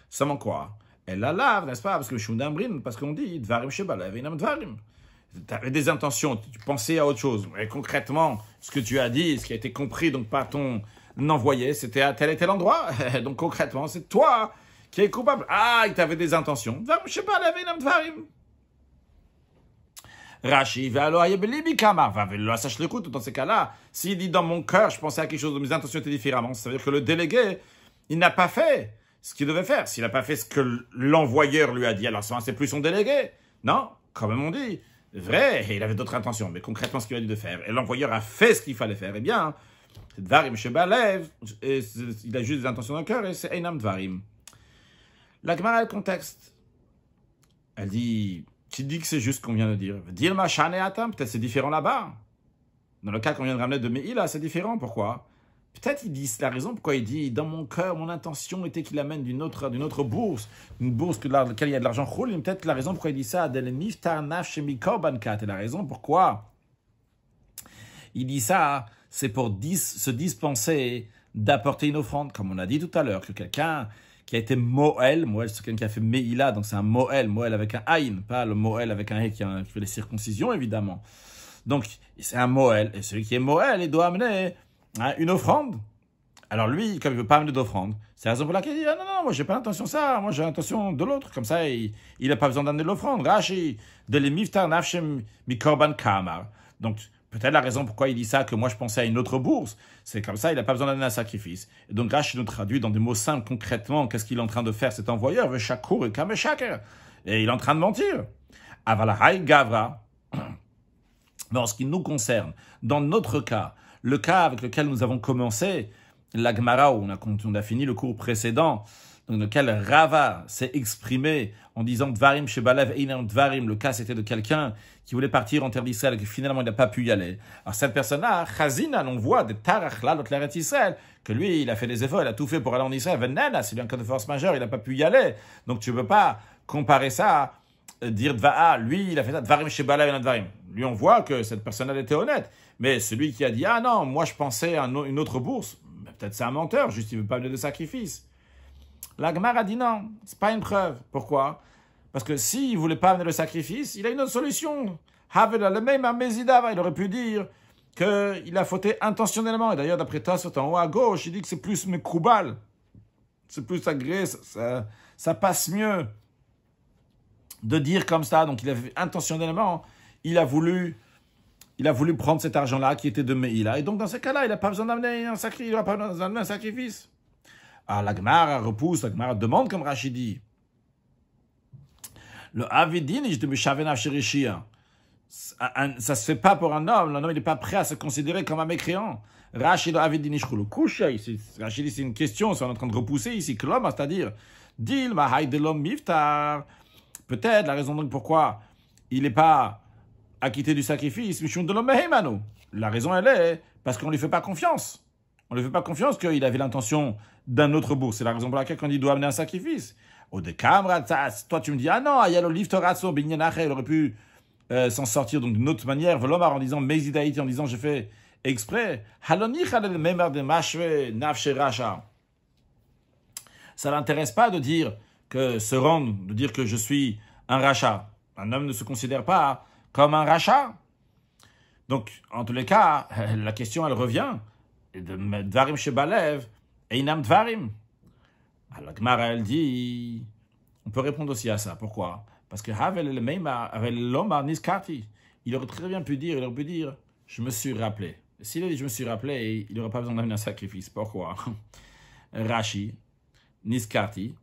Speaker 1: Seulement quoi? Elle la lave, n'est-ce pas? Parce que Shundambrin, parce qu'on dit, Dvarim Shebalev, Inam Dvarim. Tu avais des intentions, tu pensais à autre chose. Mais concrètement, ce que tu as dit, ce qui a été compris donc par ton envoyé, c'était à tel et tel endroit. Donc concrètement, c'est toi qui es coupable. Ah, il t'avait des intentions. Dvarim Shebalev, Inam Dvarim. Rashi, sache l'écoute dans ces cas-là. S'il dit dans mon cœur, je pensais à quelque chose, mes intentions étaient différemment, ça veut dire que le délégué, il n'a pas fait ce qu'il devait faire. S'il n'a pas fait ce que l'envoyeur lui a dit, alors c'est plus son délégué. Non, comme même on dit. Vrai, il avait d'autres intentions, mais concrètement ce qu'il a dit de faire. Et l'envoyeur a fait ce qu'il fallait faire. Eh bien, c'est Dvarim Shebalev, il a juste des intentions dans le cœur, et c'est Einam Dvarim. La Gemara, le contexte. Elle dit, tu dis que c'est juste ce qu'on vient de dire. Dilma Shane Atam, peut-être c'est différent là-bas. Dans le cas qu'on vient de ramener de Meïla, c'est différent. Pourquoi? Peut-être il dit, c'est la raison pourquoi il dit, dans mon cœur, mon intention était qu'il amène d'une autre bourse, une bourse dans laquelle il y a de l'argent choulin. Peut-être la raison pourquoi il dit ça, et la raison pourquoi il dit ça, c'est pour se dispenser d'apporter une offrande. Comme on a dit tout à l'heure, que quelqu'un qui a été Moël, c'est quelqu'un qui a fait Meïla, donc c'est un Moël avec un Aïn, pas le Moël avec un He qui fait les circoncisions, évidemment. Donc, c'est un Moël, et celui qui est Moël, il doit amener une offrande. Alors lui, comme il ne veut pas amener d'offrande, c'est la raison pour laquelle il dit, ah non, moi j'ai pas l'intention de ça, moi j'ai l'intention de l'autre, comme ça il n'a pas besoin d'amener de l'offrande. Rashi, de l'emiftar nafshem mikorban kamar. Donc, peut-être la raison pourquoi il dit ça, que moi je pensais à une autre bourse, c'est comme ça, il n'a pas besoin d'amener un sacrifice. Et donc Rashi nous traduit dans des mots simples, concrètement, qu'est-ce qu'il est en train de faire cet envoyeur, veshakur et kameshaker. Et il est en train de mentir. Avalahai gavra. Dans ce qui nous concerne, dans notre cas, le cas avec lequel nous avons commencé, la Gemara, où on a fini le cours précédent, dans lequel Rava s'est exprimé en disant Dvarim Shebalev Einam Dvarim, le cas c'était de quelqu'un qui voulait partir en terre d'Israël et que finalement il n'a pas pu y aller. Alors cette personne-là, Chazina, on voit des Tarachla, l'autre l'Eretz Israël, que lui il a fait des efforts, il a tout fait pour aller en Israël. Venana, c'est un cas de force majeure, il n'a pas pu y aller. Donc tu ne peux pas comparer ça dire Dva'a, lui, il a fait ça, Dvarim Shebalev Einam Dvarim. Lui, on voit que cette personne-là était honnête. Mais celui qui a dit, ah non, moi je pensais à une autre bourse, peut-être c'est un menteur, juste il ne veut pas amener de sacrifice. La Gemara a dit non, c'est pas une preuve. Pourquoi? Parce que s'il ne voulait pas amener le sacrifice, il a une autre solution. Havela, le même à Mézidava, il aurait pu dire qu'il a fauté intentionnellement. Et d'ailleurs, d'après Tosfot, en haut à gauche, il dit que c'est plus mekoubal. C'est plus agréé, ça passe mieux de dire comme ça. Donc il a fait intentionnellement, il a voulu prendre cet argent-là qui était de Meïla. Et donc, dans ce cas-là, il n'a pas besoin d'amener un sacrifice. Il n'a pas besoin d'amener un sacrifice. Alors, la Gemara repousse, la Gemara demande, comme Rachid dit. Le Avidinish de Meshavena Shirishia. Ça ne se fait pas pour un homme. L'homme, il n'est pas prêt à se considérer comme un mécréant. Rachid Avidinish Khulu Kusha. Rachid dit, c'est une question, on est en train de repousser ici. Klom, c'est-à-dire, Dil Mahay de l'homme Miftar. Peut-être la raison donc pourquoi il n'est pas acquitté du sacrifice, la raison, elle est parce qu'on ne lui fait pas confiance. On ne lui fait pas confiance qu'il avait l'intention d'un autre bourse. C'est la raison pour laquelle on dit qu'il doit amener un sacrifice. Toi, tu me dis, ah non, il y a le liftoratso, il aurait pu s'en sortir donc d'une autre manière, en disant, Mezidaïti, en disant, j'ai fait exprès. Ça ne l'intéresse pas de dire que se rendre, de dire que je suis un rachat. Un homme ne se considère pas comme un rachat. Donc, en tous les cas, la question, elle revient. Dvarim Shebalev, Einam Dvarim. La Gemara, elle dit, on peut répondre aussi à ça. Pourquoi? Parce que il aurait très bien pu dire, je me suis rappelé. S'il a dit, je me suis rappelé, il n'aurait pas besoin d'amener un sacrifice. Pourquoi? Rashi, Niskarti,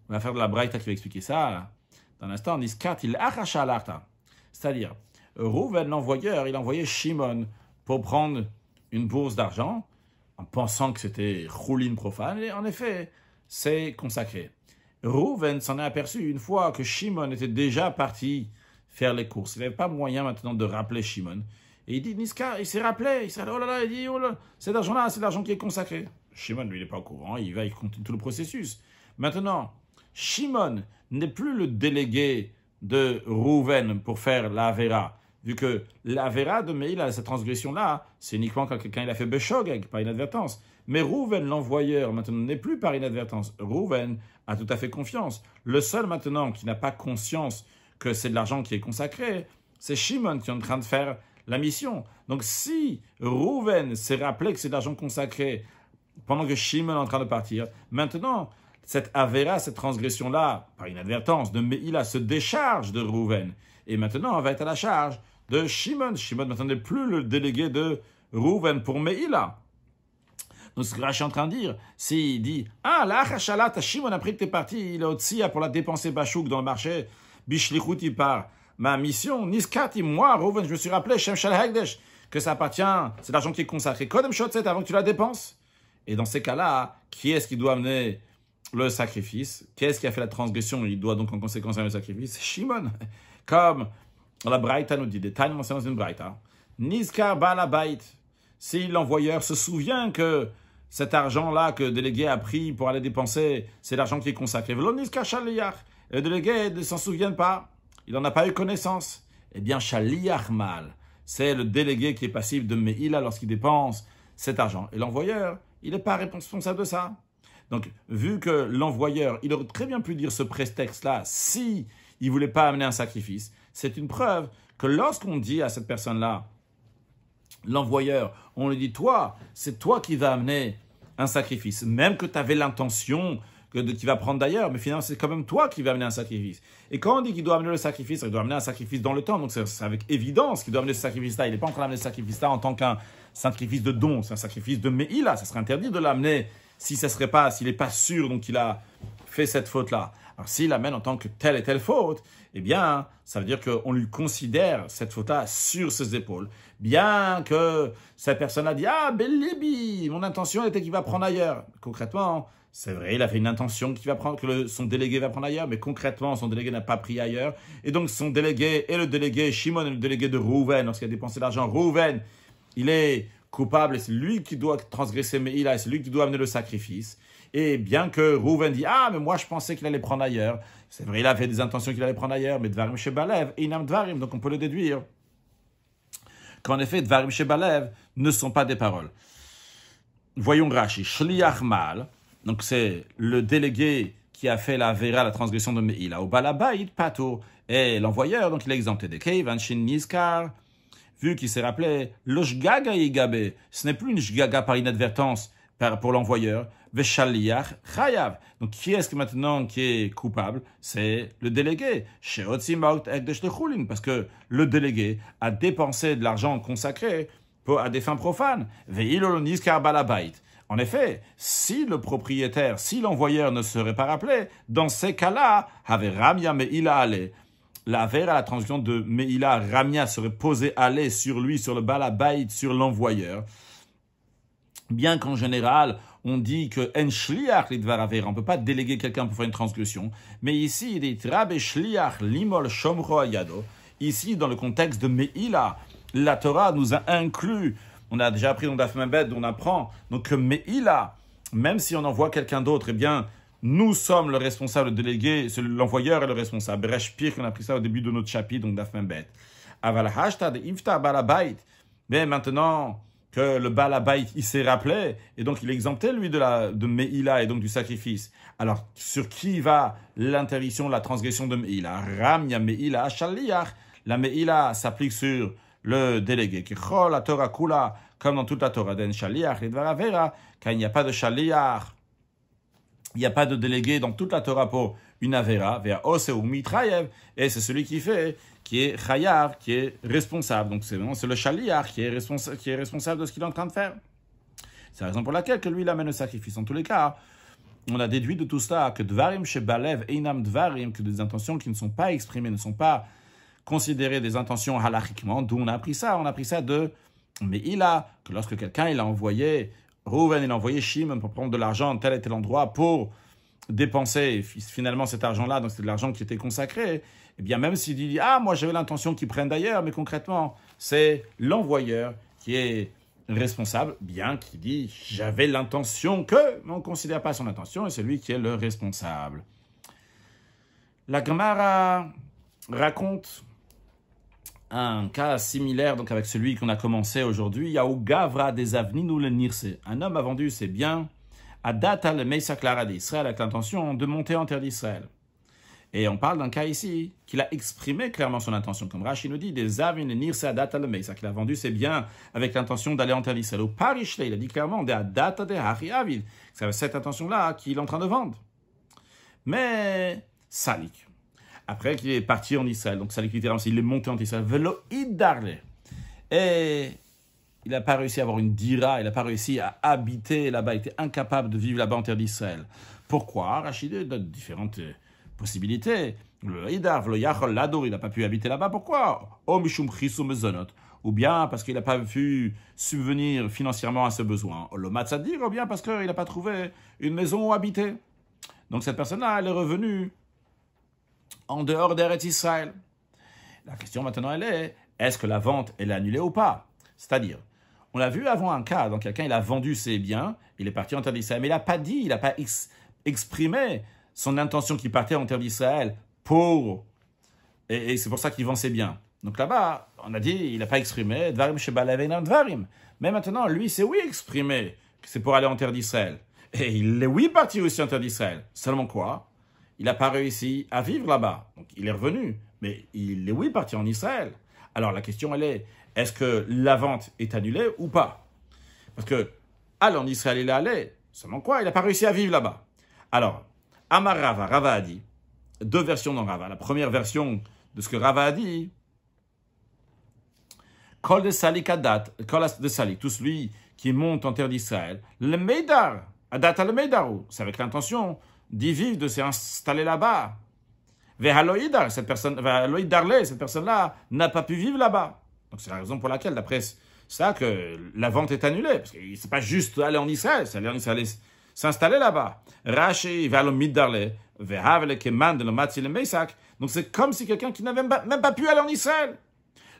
Speaker 1: on va faire de la Braïta qui va expliquer ça. Dans l'instant, Niskarti, l'Achacha l'Arta. C'est-à-dire, Rouven, l'envoyeur, il a envoyé Shimon pour prendre une bourse d'argent en pensant que c'était Choulin profane. Et en effet, c'est consacré. Rouven s'en est aperçu une fois que Shimon était déjà parti faire les courses. Il n'avait pas moyen maintenant de rappeler Shimon. Et il dit, Niska, il s'est rappelé. Il s'est dit, oh là là, il dit, oh là, cet argent-là, c'est l'argent qui est consacré. Shimon, lui, il n'est pas au courant. Il continue tout le processus. Maintenant, Shimon n'est plus le délégué de Rouven pour faire la Avera. vu que l'Avera de Meïla, cette transgression-là, c'est uniquement quand quelqu'un il a fait Beshogeg, par inadvertance. Mais Rouven, l'envoyeur, maintenant n'est plus par inadvertance. Rouven a tout à fait confiance. Le seul maintenant qui n'a pas conscience que c'est de l'argent qui est consacré, c'est Shimon qui est en train de faire la mission. Donc si Rouven s'est rappelé que c'est de l'argent consacré pendant que Shimon est en train de partir, maintenant, cette Avera, cette transgression-là, par inadvertance, de Meïla se décharge de Rouven. Et maintenant, on va être à la charge de Shimon. Shimon maintenant n'est plus le délégué de Rouven pour Meïla. Donc, ce que Rashi est en train de dire, s'il dit « Ah, là, Hachalat, Shimon, après que tu es parti, il est au Tsia pour la dépenser Bachouk dans le marché, Bishlichuti par ma mission, Niskati, moi, Rouven, je me suis rappelé, Shem Shal Hagdesh, que ça appartient, c'est l'argent qui est consacré. Kodem Shotzet, avant que tu la dépenses. » Et dans ces cas-là, qui est-ce qui doit amener le sacrifice? Qui est-ce qui a fait la transgression? Il doit donc en conséquence amener le sacrifice. C'est Shimon. Comme la Braïta nous dit, détail mentionné dans une Braïta. Nizkar Balabait. Si l'envoyeur se souvient que cet argent-là que le délégué a pris pour aller dépenser, c'est l'argent qui est consacré. Velo Nizkar Shaliyach. Et le délégué ne s'en souvient pas. Il n'en a pas eu connaissance. Eh bien, Shaliyach mal. C'est le délégué qui est passible de Meïla lorsqu'il dépense cet argent. Et l'envoyeur, il n'est pas responsable de ça. Donc, vu que l'envoyeur, il aurait très bien pu dire ce prétexte-là si il ne voulait pas amener un sacrifice, c'est une preuve que lorsqu'on dit à cette personne-là, l'envoyeur, on lui dit, toi, c'est toi qui vas amener un sacrifice, même que tu avais l'intention qu'il va prendre d'ailleurs, mais finalement, c'est quand même toi qui vas amener un sacrifice. Et quand on dit qu'il doit amener le sacrifice, il doit amener un sacrifice dans le temps, donc c'est avec évidence qu'il doit amener ce sacrifice-là. Il n'est pas en train d'amener ce sacrifice-là en tant qu'un sacrifice de don, c'est un sacrifice de Meïla, ça serait interdit de l'amener s'il n'est pas sûr, donc il a fait cette faute-là. Alors s'il l'amène en tant que telle et telle faute, eh bien, ça veut dire qu'on lui considère cette faute-là sur ses épaules. Bien que cette personne a dit « Ah, Bellibi, mon intention était qu'il va prendre ailleurs. » Concrètement, c'est vrai, il avait une intention son délégué va prendre ailleurs, mais concrètement, son délégué n'a pas pris ailleurs. Et donc, son délégué et le délégué, Shimon est le délégué de Rouven, lorsqu'il a dépensé l'argent, Rouven, il est coupable et c'est lui qui doit transgresser Meïla et c'est lui qui doit amener le sacrifice. Et bien que Rouven dit « Ah, mais moi je pensais qu'il allait prendre ailleurs. » C'est vrai, il avait des intentions qu'il allait prendre ailleurs, mais Dvarim Shebalev et Inam Dvarim, donc on peut le déduire qu'en effet, Dvarim Shebalev ne sont pas des paroles. Voyons Rashi, Shliach Mal, donc c'est le délégué qui a fait la vera, la transgression de Meïla, au Balabait Pato, et l'envoyeur, donc il est exempté de Keivan Shin Nizkar, vu qu'il s'est rappelé, le Shgaga Yigabe, ce n'est plus une Shgaga par inadvertance pour l'envoyeur, Veshaliach Chayav. Donc qui est-ce que maintenant qui est coupable? C'est le délégué, parce que le délégué a dépensé de l'argent consacré à des fins profanes. En effet, si le propriétaire, si l'envoyeur ne serait pas rappelé, dans ces cas-là, Ramia Meïla Ale, la vera, la transgression de Meïla, Ramia serait posée aller sur lui, sur le balabait, sur l'envoyeur. Bien qu'en général, on dit que en shliach lidvar avera, on ne peut pas déléguer quelqu'un pour faire une transgression. Mais ici, il dit rabbe shliach limol shomro ayado. Ici, dans le contexte de Meïla, la Torah nous a inclus. On a déjà appris dans Daf Mem Bet, on apprend donc que Meïla, même si on envoie quelqu'un d'autre, eh bien, nous sommes le responsable délégué, l'envoyeur est le responsable. Bref, pire qu'on a pris ça au début de notre chapitre, donc Daf Mem Bet. Aval hashtag iftar balabait. Mais maintenant que le balabait, il s'est rappelé, et donc il est exempté, lui, de Meïla et donc du sacrifice. Alors, sur qui va l'interdiction, la transgression de Meïla? Ramya Meïla Shaliach. La Meïla s'applique sur le délégué. La Torah Kula, comme dans toute la Torah, den Shaliach et Dvaravera, car il n'y a pas de Shaliach, il n'y a pas de délégué dans toute la Torah pour une Avera, vers Ose ou Mitrayev, et c'est celui qui fait, qui est Chayav, qui est responsable. Donc c'est le Shaliach qui est responsable de ce qu'il est en train de faire. C'est la raison pour laquelle que lui, il amène le sacrifice. En tous les cas, on a déduit de tout cela que Dvarim Shebalev, Einam Dvarim, que des intentions qui ne sont pas exprimées, ne sont pas considérer des intentions halachiquement, d'où on a appris ça de Meïla, que lorsque quelqu'un il a envoyé Rouven, il a envoyé Shimon pour prendre de l'argent à tel et tel endroit pour dépenser finalement cet argent-là, donc c'était de l'argent qui était consacré, eh bien même s'il dit « Ah, moi j'avais l'intention qu'ils prennent d'ailleurs », mais concrètement, c'est l'envoyeur qui est responsable, bien qu'il dit « J'avais l'intention que », mais on ne considère pas son intention et c'est lui qui est le responsable. La Gemara raconte un cas similaire donc avec celui qu'on a commencé aujourd'hui. Gavra des Avninu le Nirse. Un homme a vendu ses biens à Data le Meisaklara d'Israël avec l'intention de monter en terre d'Israël. Et on parle d'un cas ici qu'il a exprimé clairement son intention. Comme Rashi nous dit, des Avin le Nirse à Data le Meisak. Il a vendu ses biens avec l'intention d'aller en terre d'Israël. Au Parishle, il a dit clairement, de Data de Hari Avid. C'est cette intention-là qu'il est en train de vendre. Mais Salik. Après qu'il est parti en Israël, donc Salik littéralement, il est monté en Israël, Velo Idarle. Et il n'a pas réussi à avoir une dira, il n'a pas réussi à habiter là-bas, il était incapable de vivre là-bas en terre d'Israël. Pourquoi? Rachid donne différentes possibilités. Le Idar, Velo Yachol Lador, il n'a pas pu habiter là-bas, pourquoi? O Mishum Chisou Mezonot. Ou bien parce qu'il n'a pas pu subvenir financièrement à ce besoin. Le Matzadir, ou bien parce qu'il n'a pas trouvé une maison où habiter. Donc cette personne-là, elle est revenue en dehors d'Eretz Israël. La question maintenant, elle est, est-ce que la vente, elle est annulée ou pas? C'est-à-dire, on l'a vu avant un cas, donc quelqu'un, il a vendu ses biens, il est parti en terre d'Israël, mais il n'a pas dit, il n'a pas exprimé son intention qu'il partait en terre d'Israël pour... Et c'est pour ça qu'il vend ses biens. Donc là-bas, on a dit, il n'a pas exprimé, Dvarim Shebalavenan Dvarim. Mais maintenant, lui, c'est oui exprimé que c'est pour aller en terre d'Israël. Et il est oui parti aussi en terre d'Israël. Seulement quoi? Il n'a pas réussi à vivre là-bas. Donc, il est revenu. Mais il est, oui, parti en Israël. Alors, la question, elle est-ce que la vente est annulée ou pas? Parce que, aller en Israël, il est allé. Seulement quoi? Il n'a pas réussi à vivre là-bas. Alors, Amar Rava, Rava a dit, deux versions dans Rava. La première version de ce que Rava a dit, Kol de Salik Adat, Kol de Salik, tout celui qui monte en terre d'Israël, le Meidar, Adat le Meidaru, c'est avec l'intention d'y vivre, de s'installer là-bas. Vehaloïdar, cette personne-là n'a pas pu vivre là-bas. Donc c'est la raison pour laquelle, d'après ça, que la vente est annulée. Parce que c'est pas juste aller en Israël, c'est aller en Israël s'installer là-bas. Rashi, Vehalomiddarle, Vehavele, Keman, le Matzi, le Meisak. Donc c'est comme si quelqu'un qui n'avait même pas pu aller en Israël.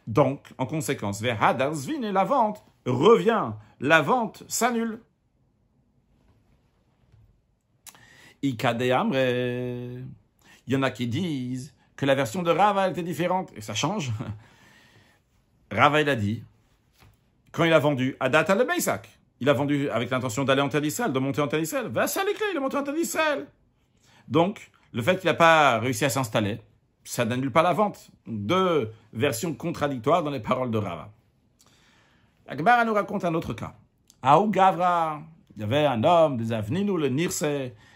Speaker 1: Donc, en conséquence, Vehadar Zvin, et la vente revient. La vente s'annule. Ikade Amre. Il y en a qui disent que la version de Rava était différente. Et ça change. Rava, il a dit, quand il a vendu Adat le Meisak, il a vendu avec l'intention d'aller en terre d'Israël, de monter en terre d'Israël. Il est monté en terre d'Israël. Donc, le fait qu'il n'a pas réussi à s'installer, ça n'annule pas la vente. Deux versions contradictoires dans les paroles de Rava. La Gemara nous raconte un autre cas. À Gavra, il y avait un homme des Avninu, le Nirse,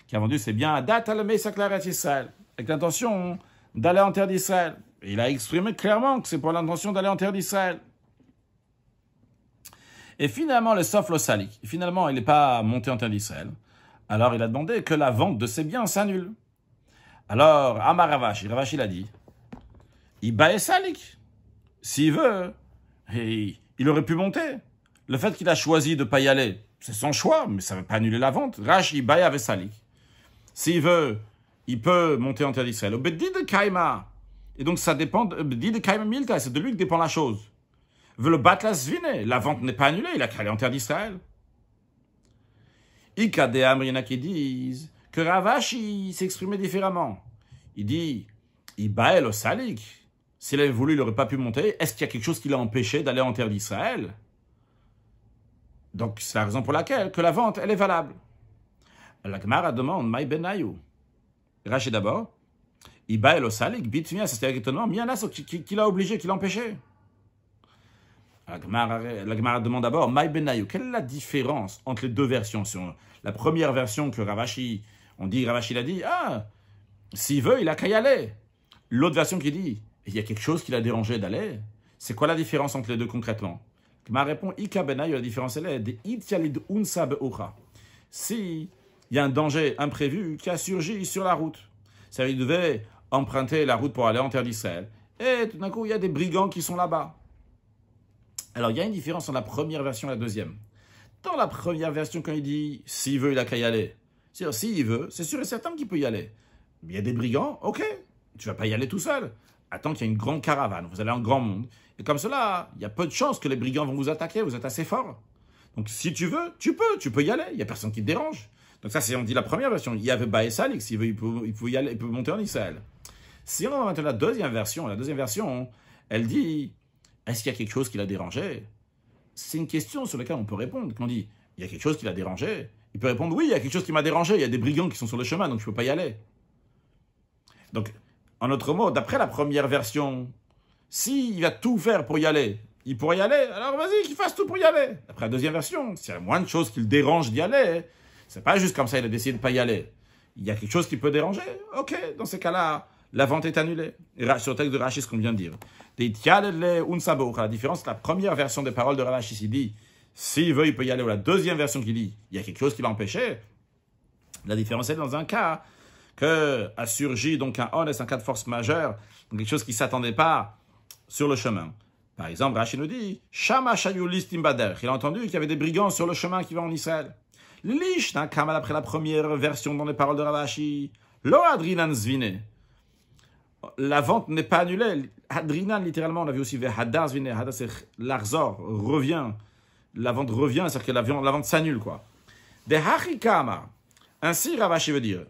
Speaker 1: qui a vendu ses biens à Data le Meisak l'Eretz Israël, avec l'intention d'aller en terre d'Israël. Et il a exprimé clairement que c'est pour l'intention d'aller en terre d'Israël. Et finalement, le Sof lo Salik, finalement, il n'est pas monté en terre d'Israël. Alors, il a demandé que la vente de ses biens s'annule. Alors, Amar Ravashi, Ravashi l'a dit, Iba et Salik, s'il veut, et il aurait pu monter. Le fait qu'il a choisi de ne pas y aller, c'est son choix, mais ça ne veut pas annuler la vente. Rashi, Iba et Salik. S'il veut, il peut monter en terre d'Israël. Obedi de Kaima. Et donc, ça dépend, Obedi de Kaima Milta, c'est de lui que dépend la chose. Veut le batla svine, la vente n'est pas annulée, il a qu'à aller en terre d'Israël. Ikade Amr, il y en a qui disent que Ravashi s'exprimait différemment. Il dit, Ibael au Salik. S'il avait voulu, il n'aurait pas pu monter. Est-ce qu'il y a quelque chose qui l'a empêché d'aller en terre d'Israël? Donc, c'est la raison pour laquelle que la vente, elle est valable. La Gemara demande, Maï Benayu. Rashi d'abord, Ibael au Salik, bitmia, c'est étonnant, Mianas qui l'a obligé, qui l'a empêché. La Gemara demande d'abord, Maï Benayu, quelle est la différence entre les deux versions? La première version que Ravashi, on dit, Ravashi l'a dit, s'il veut, il a qu'à y aller. L'autre version qui dit, il y a quelque chose qui l'a dérangé d'aller. C'est quoi la différence entre les deux concrètement? Gemara répond, Ika Benayu, la différence elle est de Ityalid Unsa Be'ucha. Si il y a un danger imprévu qui a surgi sur la route, ça veut dire qu'il devait emprunter la route pour aller en terre d'Israël, et tout d'un coup, il y a des brigands qui sont là-bas. Alors, il y a une différence entre la première version et la deuxième. Dans la première version, quand il dit « s'il veut, il a qu'à y aller », c'est-à-dire, s'il veut, c'est sûr et certain qu'il peut y aller. Mais il y a des brigands, ok, tu vas pas y aller tout seul. Attends qu'il y ait une grande caravane, vous allez en grand monde. Et comme cela, il y a peu de chances que les brigands vont vous attaquer, vous êtes assez fort. Donc, si tu veux, tu peux y aller, il n'y a personne qui te dérange. Donc ça, c'est, on dit la première version. Il y avait Baé Salik, s'il veut, il peut y aller, il peut monter en Israël. Si on va maintenant la deuxième version, elle dit est-ce qu'il y a quelque chose qui l'a dérangé? C'est une question sur laquelle on peut répondre. Quand on dit, il y a quelque chose qui l'a dérangé, il peut répondre, oui, il y a quelque chose qui m'a dérangé, il y a des brigands qui sont sur le chemin, donc je ne peux pas y aller. Donc, en autre mot, d'après la première version, s'il va tout faire pour y aller, il pourrait y aller, alors vas-y, qu'il fasse tout pour y aller. Après la deuxième version, s'il y a moins de choses qui le dérangent d'y aller, c'est pas juste comme ça, il a décidé de ne pas y aller. Il y a quelque chose qui peut déranger, ok, dans ces cas-là, la vente est annulée. Et sur le texte de Rashi, ce qu'on vient de dire. La différence, la première version des paroles de Rashi, il dit, s'il veut, il peut y aller, ou la deuxième version qui dit, il y a quelque chose qui l'a empêché. La différence est dans un cas que a surgi donc un honest, un cas de force majeure, donc quelque chose qui ne s'attendait pas sur le chemin. Par exemple, Rashi nous dit, Shama Shayu Listim Bader. Il a entendu qu'il y avait des brigands sur le chemin qui va en Israël. Lish, Kamal, après la première version dans les paroles de Rashi, Lo Adrinan Zvine. La vente n'est pas annulée. Adrinan, littéralement, on a vu aussi Hadar Zvine. Hadar, c'est l'Arzor, revient. La vente revient, c'est-à-dire que la vente s'annule, quoi. De Hachikama. Ainsi, Ravashi veut dire,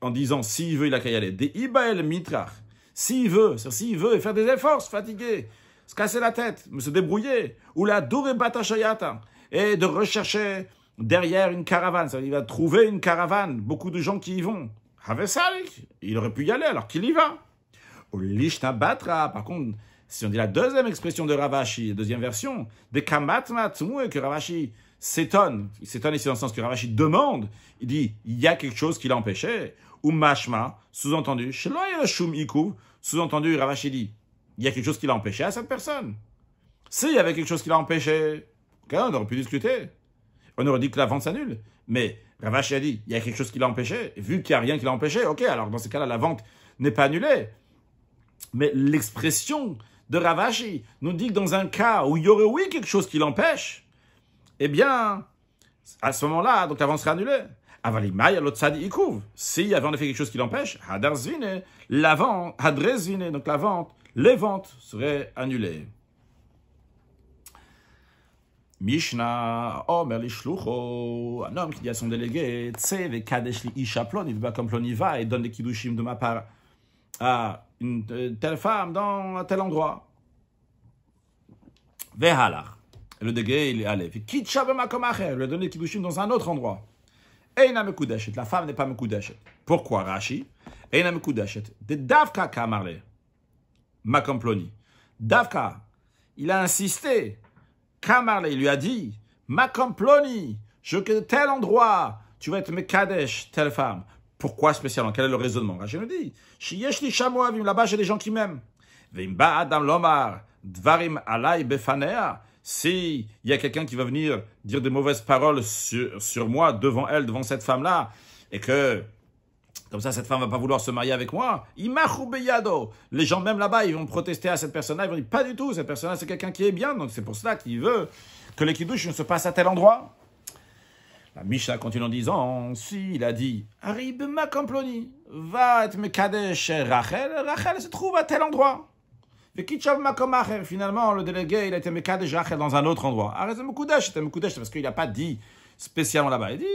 Speaker 1: en disant, s'il veut, il a qu'à y aller. De Ibael Mitrach. S'il veut, faire des efforts, se fatiguer, se casser la tête, se débrouiller. Ou la Dure Batashayata. Et de rechercher derrière une caravane. C'est-à-dire, il va trouver une caravane, beaucoup de gens qui y vont. Havesalik, il aurait pu y aller alors qu'il y va. Ou Lishna Batra, par contre, si on dit la deuxième expression de Ravashi, la deuxième version, de Kamatmatmou, que Ravashi s'étonne. Il s'étonne ici dans le sens que Ravashi demande. Il dit, il y a quelque chose qui l'a empêché. Ou Mashma, sous-entendu, sous-entendu, Ravashi dit, il y a quelque chose qui l'a empêché à cette personne. S'il y avait quelque chose qui l'a empêché, okay, on aurait pu discuter. On aurait dit que la vente s'annule. Mais Ravashi a dit, il y a quelque chose qui l'a empêché. Vu qu'il n'y a rien qui l'a empêché, ok, alors dans ce cas-là, la vente n'est pas annulée. Mais l'expression de Ravashi nous dit que dans un cas où il y aurait oui quelque chose qui l'empêche, eh bien, à ce moment-là, donc la vente serait annulée. Avalimay, l'autre sadi, il couvre. S'il y avait en effet quelque chose qui l'empêche, Hadarzvine, la vente, Hadrezvine, donc la vente, les ventes seraient annulées. Mishnah, Omer li shlucho, un homme qui dit à son délégué, Tse kadesh li isha ploni, va comme ploni va et donne les kiddushim de ma part à une telle femme dans un tel endroit. Vehalach. Le délégué, il est allé. Kitcha b'makom acher, lui a donné les kiddushim dans un autre endroit. Eina mekudeshet, la femme n'est pas mekudeshet. Pourquoi, Rashi? Eina mekudeshet. De Davka kamarle, makom ploni. Davka, il a insisté. Kamarle, il lui a dit, makom ploni, je veux que tel endroit, tu vas être mekadesh, telle femme. Pourquoi spécialement? Quel est le raisonnement? Rashi nous dit, Shiyesh li shamoavim, là-bas j'ai des gens qui m'aiment. Veimba adam lomar, dvarim alay befanea. Si il y a quelqu'un qui va venir dire des mauvaises paroles sur moi, devant elle, devant cette femme-là, et que, comme ça, cette femme va pas vouloir se marier avec moi, imachu beyado. Les gens, même là-bas, ils vont protester à cette personne-là, ils vont dire, pas du tout, cette personne-là, c'est quelqu'un qui est bien, donc c'est pour cela qu'il veut que les kiddush ne se passent à tel endroit. La Mishnah continue en disant, si il a dit, Arib makamploni, va être mekadesh Rachel, Rachel se trouve à tel endroit. Finalement, le délégué, il a été mekadesh Rachel dans un autre endroit. Arrête mekudesh, c'était mekudesh, parce qu'il n'a pas dit spécialement là-bas. Il dit,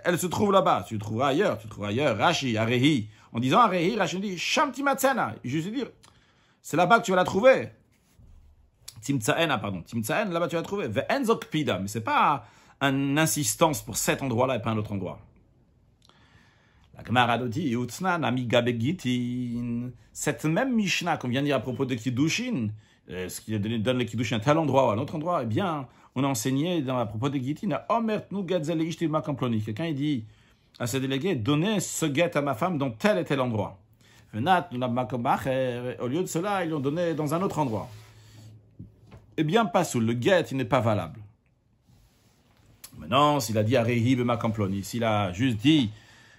Speaker 1: elle se trouve là-bas, tu le trouveras ailleurs, Rashi, Arehi. En disant Arehi, Rashi dit, Shamti Matsena. Je veux dire, c'est là-bas que tu vas la trouver. Timtsaena, pardon. Timtsaen, là-bas tu vas la trouver. Ve'enzok pida, mais c'est pas une insistance pour cet endroit-là et pas un autre endroit. La Gemara nous dit, cette même Mishnah qu'on vient de dire à propos de Kiddushin, ce qui donne le Kiddushin à tel endroit ou à un autre endroit, eh bien, on a enseigné à propos de Gittin, quelqu'un il dit à ses délégués, donnez ce guet à ma femme dans tel et tel endroit. Au lieu de cela, ils l'ont donné dans un autre endroit. Eh bien, pas sous le guet, il n'est pas valable. Maintenant, s'il a dit à Rehi Bemakamploni, s'il a juste dit,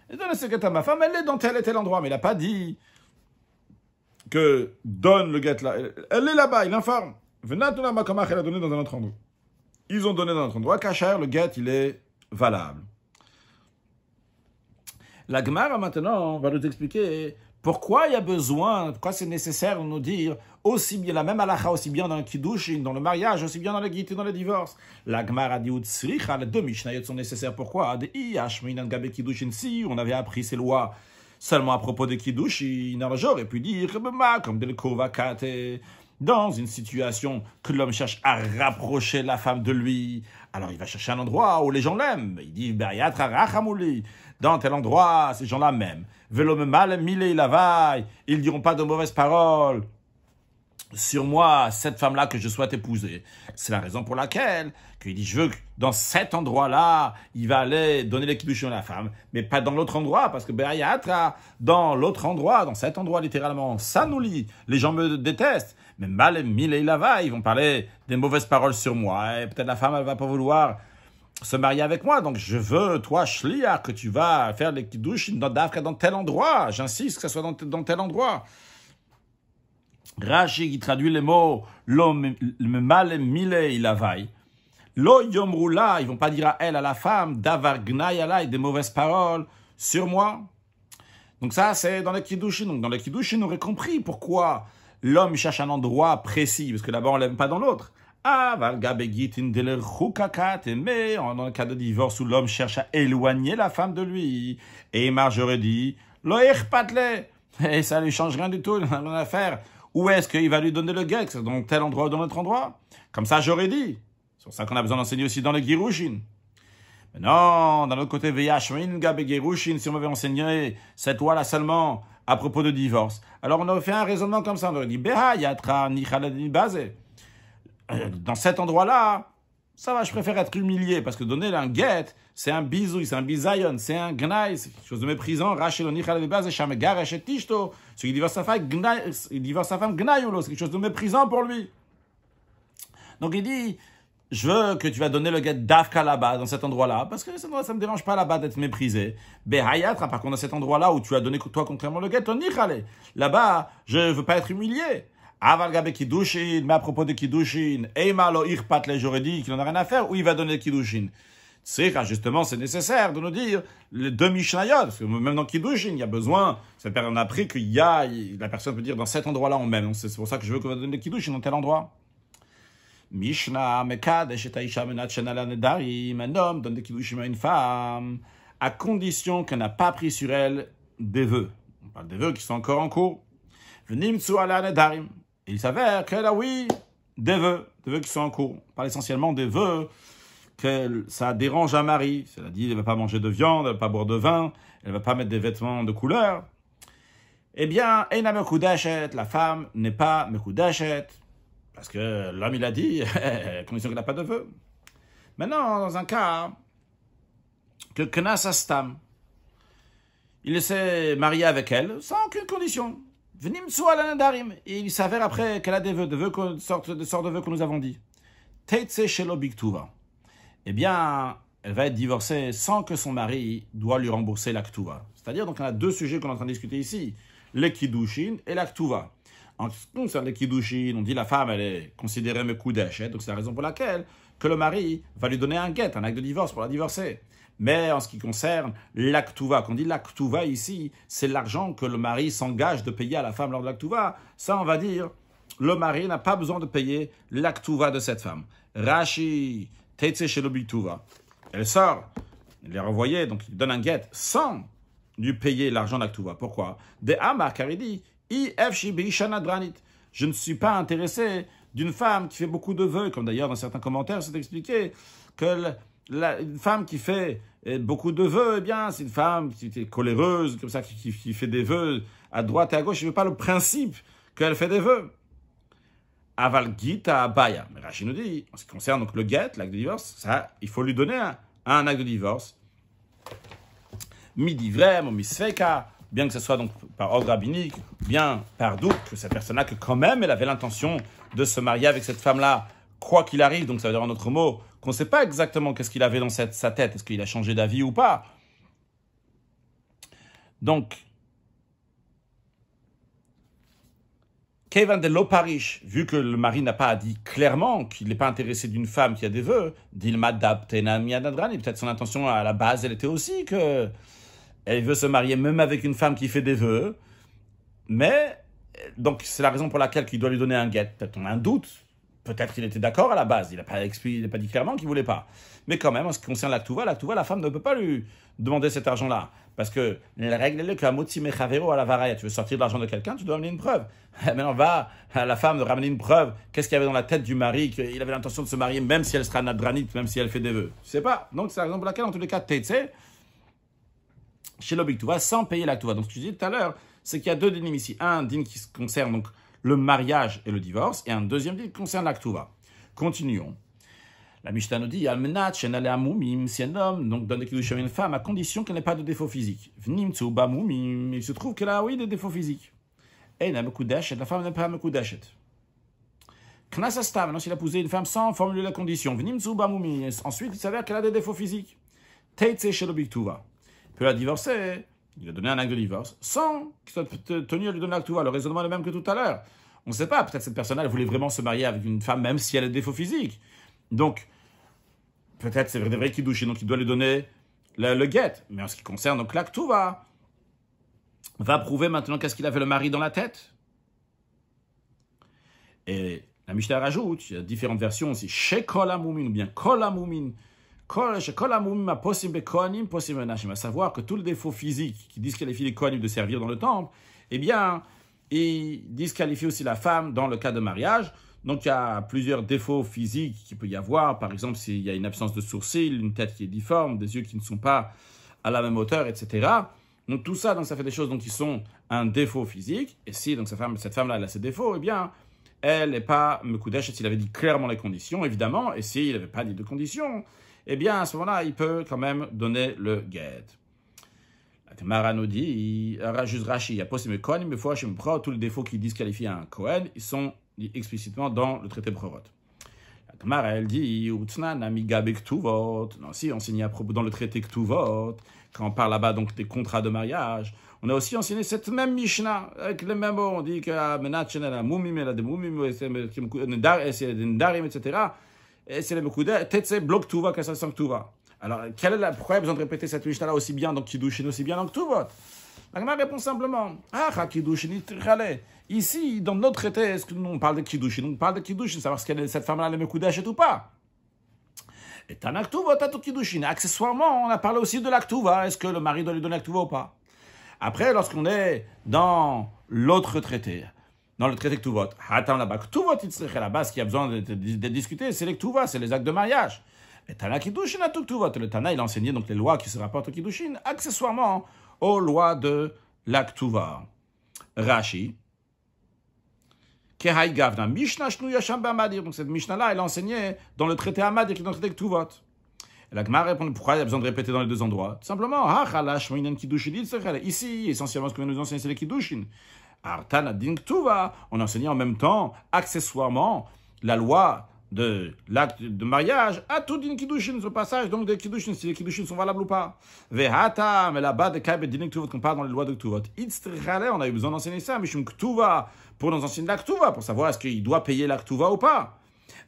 Speaker 1: donne ce guet à ma femme, elle est dans tel et tel endroit, mais il n'a pas dit que donne le guet là. Elle est là-bas, il informe. Elle a donné dans un autre endroit. Ils ont donné dans un autre endroit. Kacher, le guet, il est valable. La Gemara maintenant va nous expliquer pourquoi il y a besoin, pourquoi c'est nécessaire de nous dire aussi bien la même halakha, aussi bien dans le kiddushin, dans le mariage, aussi bien dans le git et dans le divorce. La Gemara dit utsricha, les deux mishnayot sont nécessaires. Pourquoi? Si on avait appris ces lois seulement à propos de kiddushin, alors j'aurais pu dire comme de l'kovakate, dans une situation que l'homme cherche à rapprocher la femme de lui, alors il va chercher un endroit où les gens l'aiment. Il dit, dans tel endroit, ces gens-là m'aiment. Ils diront pas de mauvaises paroles sur moi, cette femme-là que je souhaite épouser. C'est la raison pour laquelle il dit, je veux que dans cet endroit-là, il va aller donner les kiddushim à la femme, mais pas dans l'autre endroit, parce que dans l'autre endroit, dans cet endroit littéralement, ça nous lie, les gens me détestent, mais mal mille et lava, ils vont parler des mauvaises paroles sur moi, et peut-être la femme, elle va pas vouloir se marier avec moi, donc je veux, toi, shliach, que tu vas faire les kiddushim dans tel endroit, j'insiste que ça soit dans tel endroit. Rashi qui traduit les mots lo mal mile ilavai. Lo yomrula, ils vont pas dire à elle, à la femme, davar gnayalai, des mauvaises paroles sur moi. Donc ça, c'est dans les kiddushin. Donc dans les kiddushin, on aurait compris pourquoi l'homme cherche un endroit précis, parce que d'abord on l'aime pas dans l'autre. Mais dans le cas de divorce où l'homme cherche à éloigner la femme de lui, et Marge aurait dit, lo patle, et ça lui change rien du tout, il n'a rien à faire. Où est-ce qu'il va lui donner le guet? Dans tel endroit ou dans l'autre endroit? Comme ça, j'aurais dit. C'est pour ça qu'on a besoin d'enseigner aussi dans le Girushin. Mais non, d'un autre côté, Veyashmin, Gab et Girushin, si on m'avait enseigné cette loi-là seulement à propos de divorce. Alors on aurait fait un raisonnement comme ça. On aurait dit, Beha, Yatra, Nichaladini Bazé. Dans cet endroit-là, ça va, je préfère être humilié, parce que donner un guet, c'est un bisouille, c'est un bisayon, c'est un gnaï, c'est quelque chose de méprisant. Rachel Onichal Shamegaresh et Tishto, celui qui divorce sa femme, gnaïoulo, c'est quelque chose de méprisant pour lui. Donc il dit, je veux que tu vas donner le guet d'Afka là-bas, dans cet endroit-là, parce que ça ne me dérange pas là-bas d'être méprisé. Behayatra, par contre, dans cet endroit-là où tu as donné toi concrètement le guet, Onichale, là-bas, je ne veux pas être humilié. Avalgabe Kiddushin, mais à propos de Kiddushin, Eimalo Irpatle, j'aurais dit qu'il n'en a rien à faire, où il va donner le Kiddushin. C'est car justement, c'est nécessaire de nous dire les deux Mishnayot, parce que même dans Kiddushin, il y a besoin, on a appris qu'il y a, la personne peut dire dans cet endroit-là on m'aime, c'est pour ça que je veux qu'on va donner le Kiddushin dans tel endroit. Mishnah, Mekadesh et Aisha Menat Shenala Nedarim, un homme donne des Kiddushin à une femme, à condition qu'elle n'a pas pris sur elle des vœux. On parle des vœux qui sont encore en cours. Venim Tsu Ala Nedarim. Il s'avère qu'elle a, oui, des vœux qui sont en cours. On parle essentiellement des vœux que ça dérange un mari. C'est-à-dire, elle ne va pas manger de viande, elle ne va pas boire de vin, elle ne va pas mettre des vêtements de couleur. Eh bien, Eina Mekudeshet, la femme n'est pas Mekudeshet, parce que l'homme, il a dit, à condition qu'elle n'a pas de vœux. Maintenant, dans un cas, que Knas Astam, il s'est marié avec elle sans aucune condition. Et il s'avère après qu'elle a des vœux, sorte de vœux que nous avons dit. Teitse shelo biktuva. Eh bien, elle va être divorcée sans que son mari doit lui rembourser la ktuva. C'est-à-dire, donc, on a deux sujets qu'on est en train de discuter ici. Les kiddushin et la ktuva. En ce qui concerne les kiddushin, on dit la femme, elle est considérée mekudeshet, donc c'est la raison pour laquelle que le mari va lui donner un guet, un acte de divorce pour la divorcer. Mais en ce qui concerne l'aktuva, quand on dit l'aktuva ici, c'est l'argent que le mari s'engage de payer à la femme lors de l'aktuva. Ça, on va dire, le mari n'a pas besoin de payer l'aktuva de cette femme. Rashi, teitse shelo biktuva. Elle sort, elle est renvoyée, donc il donne un guet sans lui payer l'argent de l'aktuva. Pourquoi? De Amar, car il dit, je ne suis pas intéressé d'une femme qui fait beaucoup de vœux, comme d'ailleurs dans certains commentaires c'est expliqué que une femme qui fait beaucoup de vœux, eh bien, c'est une femme qui est coléreuse, comme ça, qui fait des vœux à droite et à gauche. Je ne veux pas le principe qu'elle fait des vœux. Aval Gita Abaya. Mais Rashi nous dit, en ce qui concerne donc le guet, l'acte de divorce, ça, il faut lui donner un acte de divorce. Midi vrai, misfeka, bien que ce soit donc par ordre rabbinique, bien par doute que cette personne-là, que quand même, elle avait l'intention de se marier avec cette femme-là, quoi qu'il arrive, donc ça veut dire en autre mot, qu'on ne sait pas exactement qu'est-ce qu'il avait dans sa tête, est-ce qu'il a changé d'avis ou pas. Donc, Kevan de l'Oparish, vu que le mari n'a pas dit clairement qu'il n'est pas intéressé d'une femme qui a des vœux, peut-être son intention à la base, elle était aussi que elle veut se marier même avec une femme qui fait des vœux, mais donc c'est la raison pour laquelle il doit lui donner un guet. Peut-être on a un doute, peut-être qu'il était d'accord à la base, il n'a pas dit clairement qu'il ne voulait pas. Mais quand même, en ce qui concerne l'Aktuva, la femme ne peut pas lui demander cet argent-là. Parce que la règle est que Amotzi Mechavero à la varaya, tu veux sortir de l'argent de quelqu'un, tu dois amener une preuve. Maintenant, va à la femme de ramener une preuve. Qu'est-ce qu'il y avait dans la tête du mari, qu'il avait l'intention de se marier, même si elle sera nadranite, même si elle fait des vœux. Tu sais pas. Donc, c'est la raison pour laquelle, en tous les cas, Tetse, chez l'Obiktuva, sans payer l'Aktuva. Donc, ce que je disais tout à l'heure, c'est qu'il y a deux dîmes ici. Un dîme qui concerne donc le mariage et le divorce, et un deuxième dîme qui concerne l'Aktuva. Continuons. La Mishnah nous dit, si un homme donc, donne des kiddushim à une femme à condition qu'elle n'ait pas de défaut physique. Il se trouve qu'elle a, oui, des défauts physiques. Et la femme n'est pas mekudeshet. Knasasta, maintenant s'il a épousé une femme sans formuler la condition. Ensuite, il s'avère qu'elle a des défauts physiques. Teitse shelobiktuva. Il peut la divorcer, il a donné un acte de divorce, sans qu'il soit tenu à lui donner l'actuva. Le raisonnement est le même que tout à l'heure. On ne sait pas, peut-être cette personne-là voulait vraiment se marier avec une femme, même si elle a des défauts physiques. Donc, peut-être c'est des vrais kiddushim, donc il doit lui donner le get. Mais en ce qui concerne donc l'Aktuva, va prouver maintenant qu'est-ce qu'il avait le mari dans la tête. Et la Mishnah rajoute, il y a différentes versions aussi, chez Kol HaMumin ou bien Kol HaMumin, chez Kol HaMumin, possible Kohanim, possible Menachim, à savoir que tous les défauts physiques qui disqualifient les Kohanim de servir dans le temple, eh bien, ils disqualifient aussi la femme dans le cas de mariage. Donc, il y a plusieurs défauts physiques qu'il peut y avoir. Par exemple, s'il y a une absence de sourcils, une tête qui est difforme, des yeux qui ne sont pas à la même hauteur, etc. Donc, tout ça, donc, ça fait des choses donc, qui sont un défaut physique. Et si donc, cette femme-là, elle a ces défauts, eh bien, elle n'est pas mekudesh s'il avait dit clairement les conditions, évidemment. Et s'il n'avait pas dit de conditions, eh bien, à ce moment-là, il peut quand même donner le get. La Gemara nous dit, juste Rashi, il y a possible Kohen, mais fois, tous les défauts qui disqualifient un Kohen, ils sont dit explicitement dans le traité Brorot. La Gemara, elle dit, non, si, enseigné à propos dans le traité Ktuvot, quand on parle là-bas donc des contrats de mariage, on a aussi enseigné cette même Mishnah, avec les mêmes mots, on dit que la Menachem, la Moumim, la Demoumim, c'est des Ndarim, etc. Et c'est les Mekouda, Tetse, Blok Tuva, Kassal Sang Tuva. Alors, pourquoi il y a besoin de répéter cette Mishnah-là aussi bien dans Kiddushin, aussi bien dans Ktuvot? La Gemara répond simplement, ici, dans notre traité, est-ce que nous on parle de Kiddushin? On parle de Kiddushin, savoir si cette femme-là est Mekudeshet ou pas. Et t'as l'Aktuvot, t'as tout Kiddushin. Accessoirement, on a parlé aussi de l'Aktuva. Est-ce que le mari doit lui donner l'Aktuva ou pas? Après, lorsqu'on est dans l'autre traité, dans le traité Ktuvot, Hatam là-bas, Ktuvot, là-bas, ce qui a besoin de discuter, c'est les Ktuvas, c'est les actes de mariage. Et Tana Kiddushin a tout Ktuvot. Le Tana, il a enseigné donc les lois qui se rapportent au Kiddushin, accessoirement aux lois de l'Aktuva. Rashi, Kehai Gavna, Mishnah Shnuya Shamba Amadir. Donc cette Mishnah-là, elle a enseigné dans le traité Amadir qui est dans le traité Ktuvot. Et la Gemara répond pourquoi il y a besoin de répéter dans les deux endroits. Tout simplement, ici, essentiellement, ce que nous enseigne, c'est les Kiddushin. Artan Adin Ktuva, on enseignait en même temps, accessoirement, la loi de l'acte de mariage à tout din Kiddushin, ce passage donc des Kiddushin, si les Kiddushin sont valables ou pas. Vehata, mais là-bas, de Kaibet din Ktuvot, qu'on parle dans les lois de Ktuvot. Itztrechale, on a eu besoin d'enseigner ça, Mishum Ktuva, pour nous enseigner la Ktuva, pour savoir est-ce qu'il doit payer la Ktuva ou pas.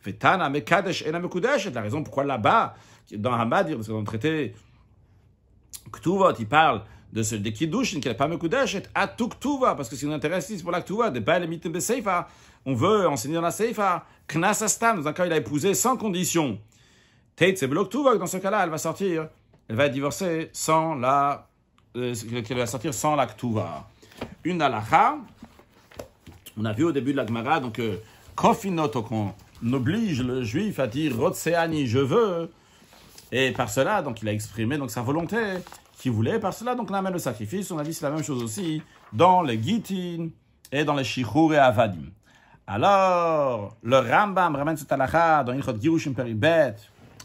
Speaker 1: Vetana, Mekadesh, Ena Mekudesh, la raison pourquoi là-bas, dans Hamadir, parce que dans le traité Ktuvot, il parle des Kiddushin, qui n'est pas Mekudesh, à tout Ktuva, parce que ce qui nous intéresse ici, c'est pour la Ktuva, des Baal Mitim Beseifa, on veut enseigner dans la Seifa, Knasastam, dans un cas, il a épousé sans condition. Tate, c'est Blok Tuva, dans ce cas-là, elle va sortir, elle va être divorcée sans la, qu'elle va sortir sans la Ktuva. Une halakha, on a vu au début de la Gemara, donc, Kofinoto, qu'on oblige le juif à dire Rotseani, je veux, et par cela, donc, il a exprimé donc sa volonté qu'il voulait, par cela, donc, on amène le sacrifice. On a dit c'est la même chose aussi dans les Gitin et dans les Shichur et Avadim. Alors, le Rambam ramène cette halakha dans Ilchot Girushim Peribet,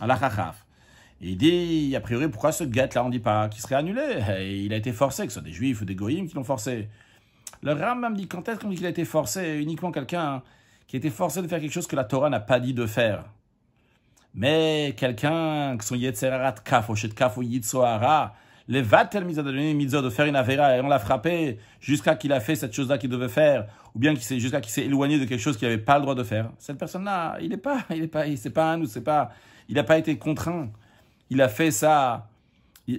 Speaker 1: halakha Chaf. Il dit, a priori, pourquoi ce guet-là, on ne dit pas qu'il serait annulé? Et il a été forcé, que ce soit des Juifs ou des Goïms qui l'ont forcé. Le Rambam dit, quand est-ce qu'on dit qu'il a été forcé? Uniquement quelqu'un qui a été forcé de faire quelque chose que la Torah n'a pas dit de faire. Mais quelqu'un qui son Yetzerarat Kaf, ou Shet Kaf ou Yitzohara, les Vatel mis à donner une mitzvah de faire une avéra et on l'a frappé jusqu'à qu'il a fait cette chose-là qu'il devait faire, ou bien jusqu'à qu'il s'est éloigné de quelque chose qu'il n'avait pas le droit de faire. Cette personne-là, c'est pas un nous, il n'a pas été contraint. Il a fait ça,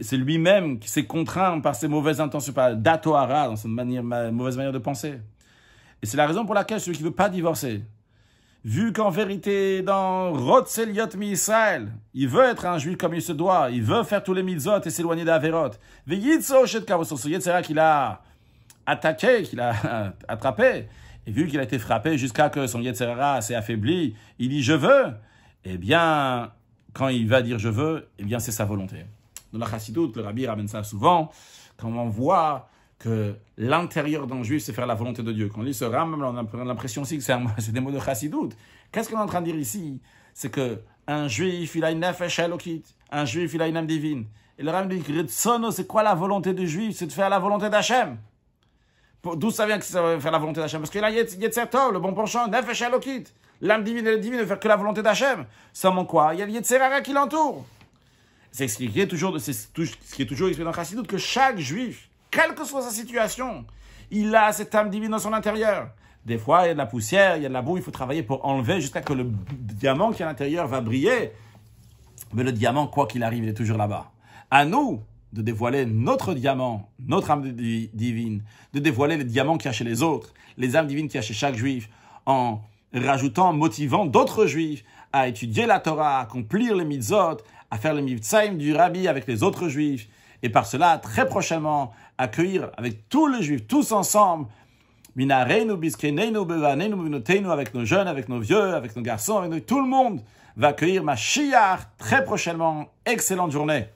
Speaker 1: c'est lui-même qui s'est contraint par ses mauvaises intentions, par Datohara, dans cette mauvaise manière de penser. Et c'est la raison pour laquelle celui qui ne veut pas divorcer, vu qu'en vérité, dans Rotseliot mi Israël, il veut être un juif comme il se doit, il veut faire tous les mitzvot et s'éloigner d'Averot. Veyitzo shet kavos, son Yetzera qu'il a attaqué, qu'il a attrapé, et vu qu'il a été frappé jusqu'à que son Yetzera s'est affaibli, il dit je veux, eh bien, quand il va dire je veux, eh bien c'est sa volonté. Dans la Chassidoute, le Rabbi ramène ça souvent, quand on voit que l'intérieur d'un juif, c'est faire la volonté de Dieu. Quand on lit ce Rambam, on a l'impression aussi que c'est des mots de Chassidoute. Qu'est-ce qu'on est en train de dire ici? C'est qu'un juif, il a une nefesh elokit. Un juif, il a une âme divine. Et le Rambam dit que Ritzono, c'est quoi la volonté du juif? C'est de faire la volonté d'Hachem. D'où ça vient que ça va faire la volonté d'Hachem? Parce qu'il a Yetzer Tov, le bon penchant, nefesh elokit. L'âme divine, elle est divine, de faire que la volonté d'Hachem. Seulement quoi? Il y a le Yetzer Hara qui l'entoure. C'est ce qui est toujours expliqué dans Chassidoute, que chaque juif, quelle que soit sa situation, il a cette âme divine dans son intérieur. Des fois, il y a de la poussière, il y a de la boue, il faut travailler pour enlever jusqu'à que le diamant qui est à l'intérieur va briller. Mais le diamant, quoi qu'il arrive, il est toujours là-bas. À nous de dévoiler notre diamant, notre âme divine, de dévoiler les diamants qu'il y a chez les autres, les âmes divines qu'il y a chez chaque juif, en rajoutant, motivant d'autres juifs à étudier la Torah, à accomplir les mitzvot, à faire le mitzvahim du Rabbi avec les autres juifs, et par cela, très prochainement, accueillir avec tous les juifs, tous ensemble, Minareinu, Biskeneinu, Bevaneinu, Benoteinu, avec nos jeunes, avec nos vieux, avec nos garçons, avec tout le monde va accueillir Mashiach très prochainement. Excellente journée.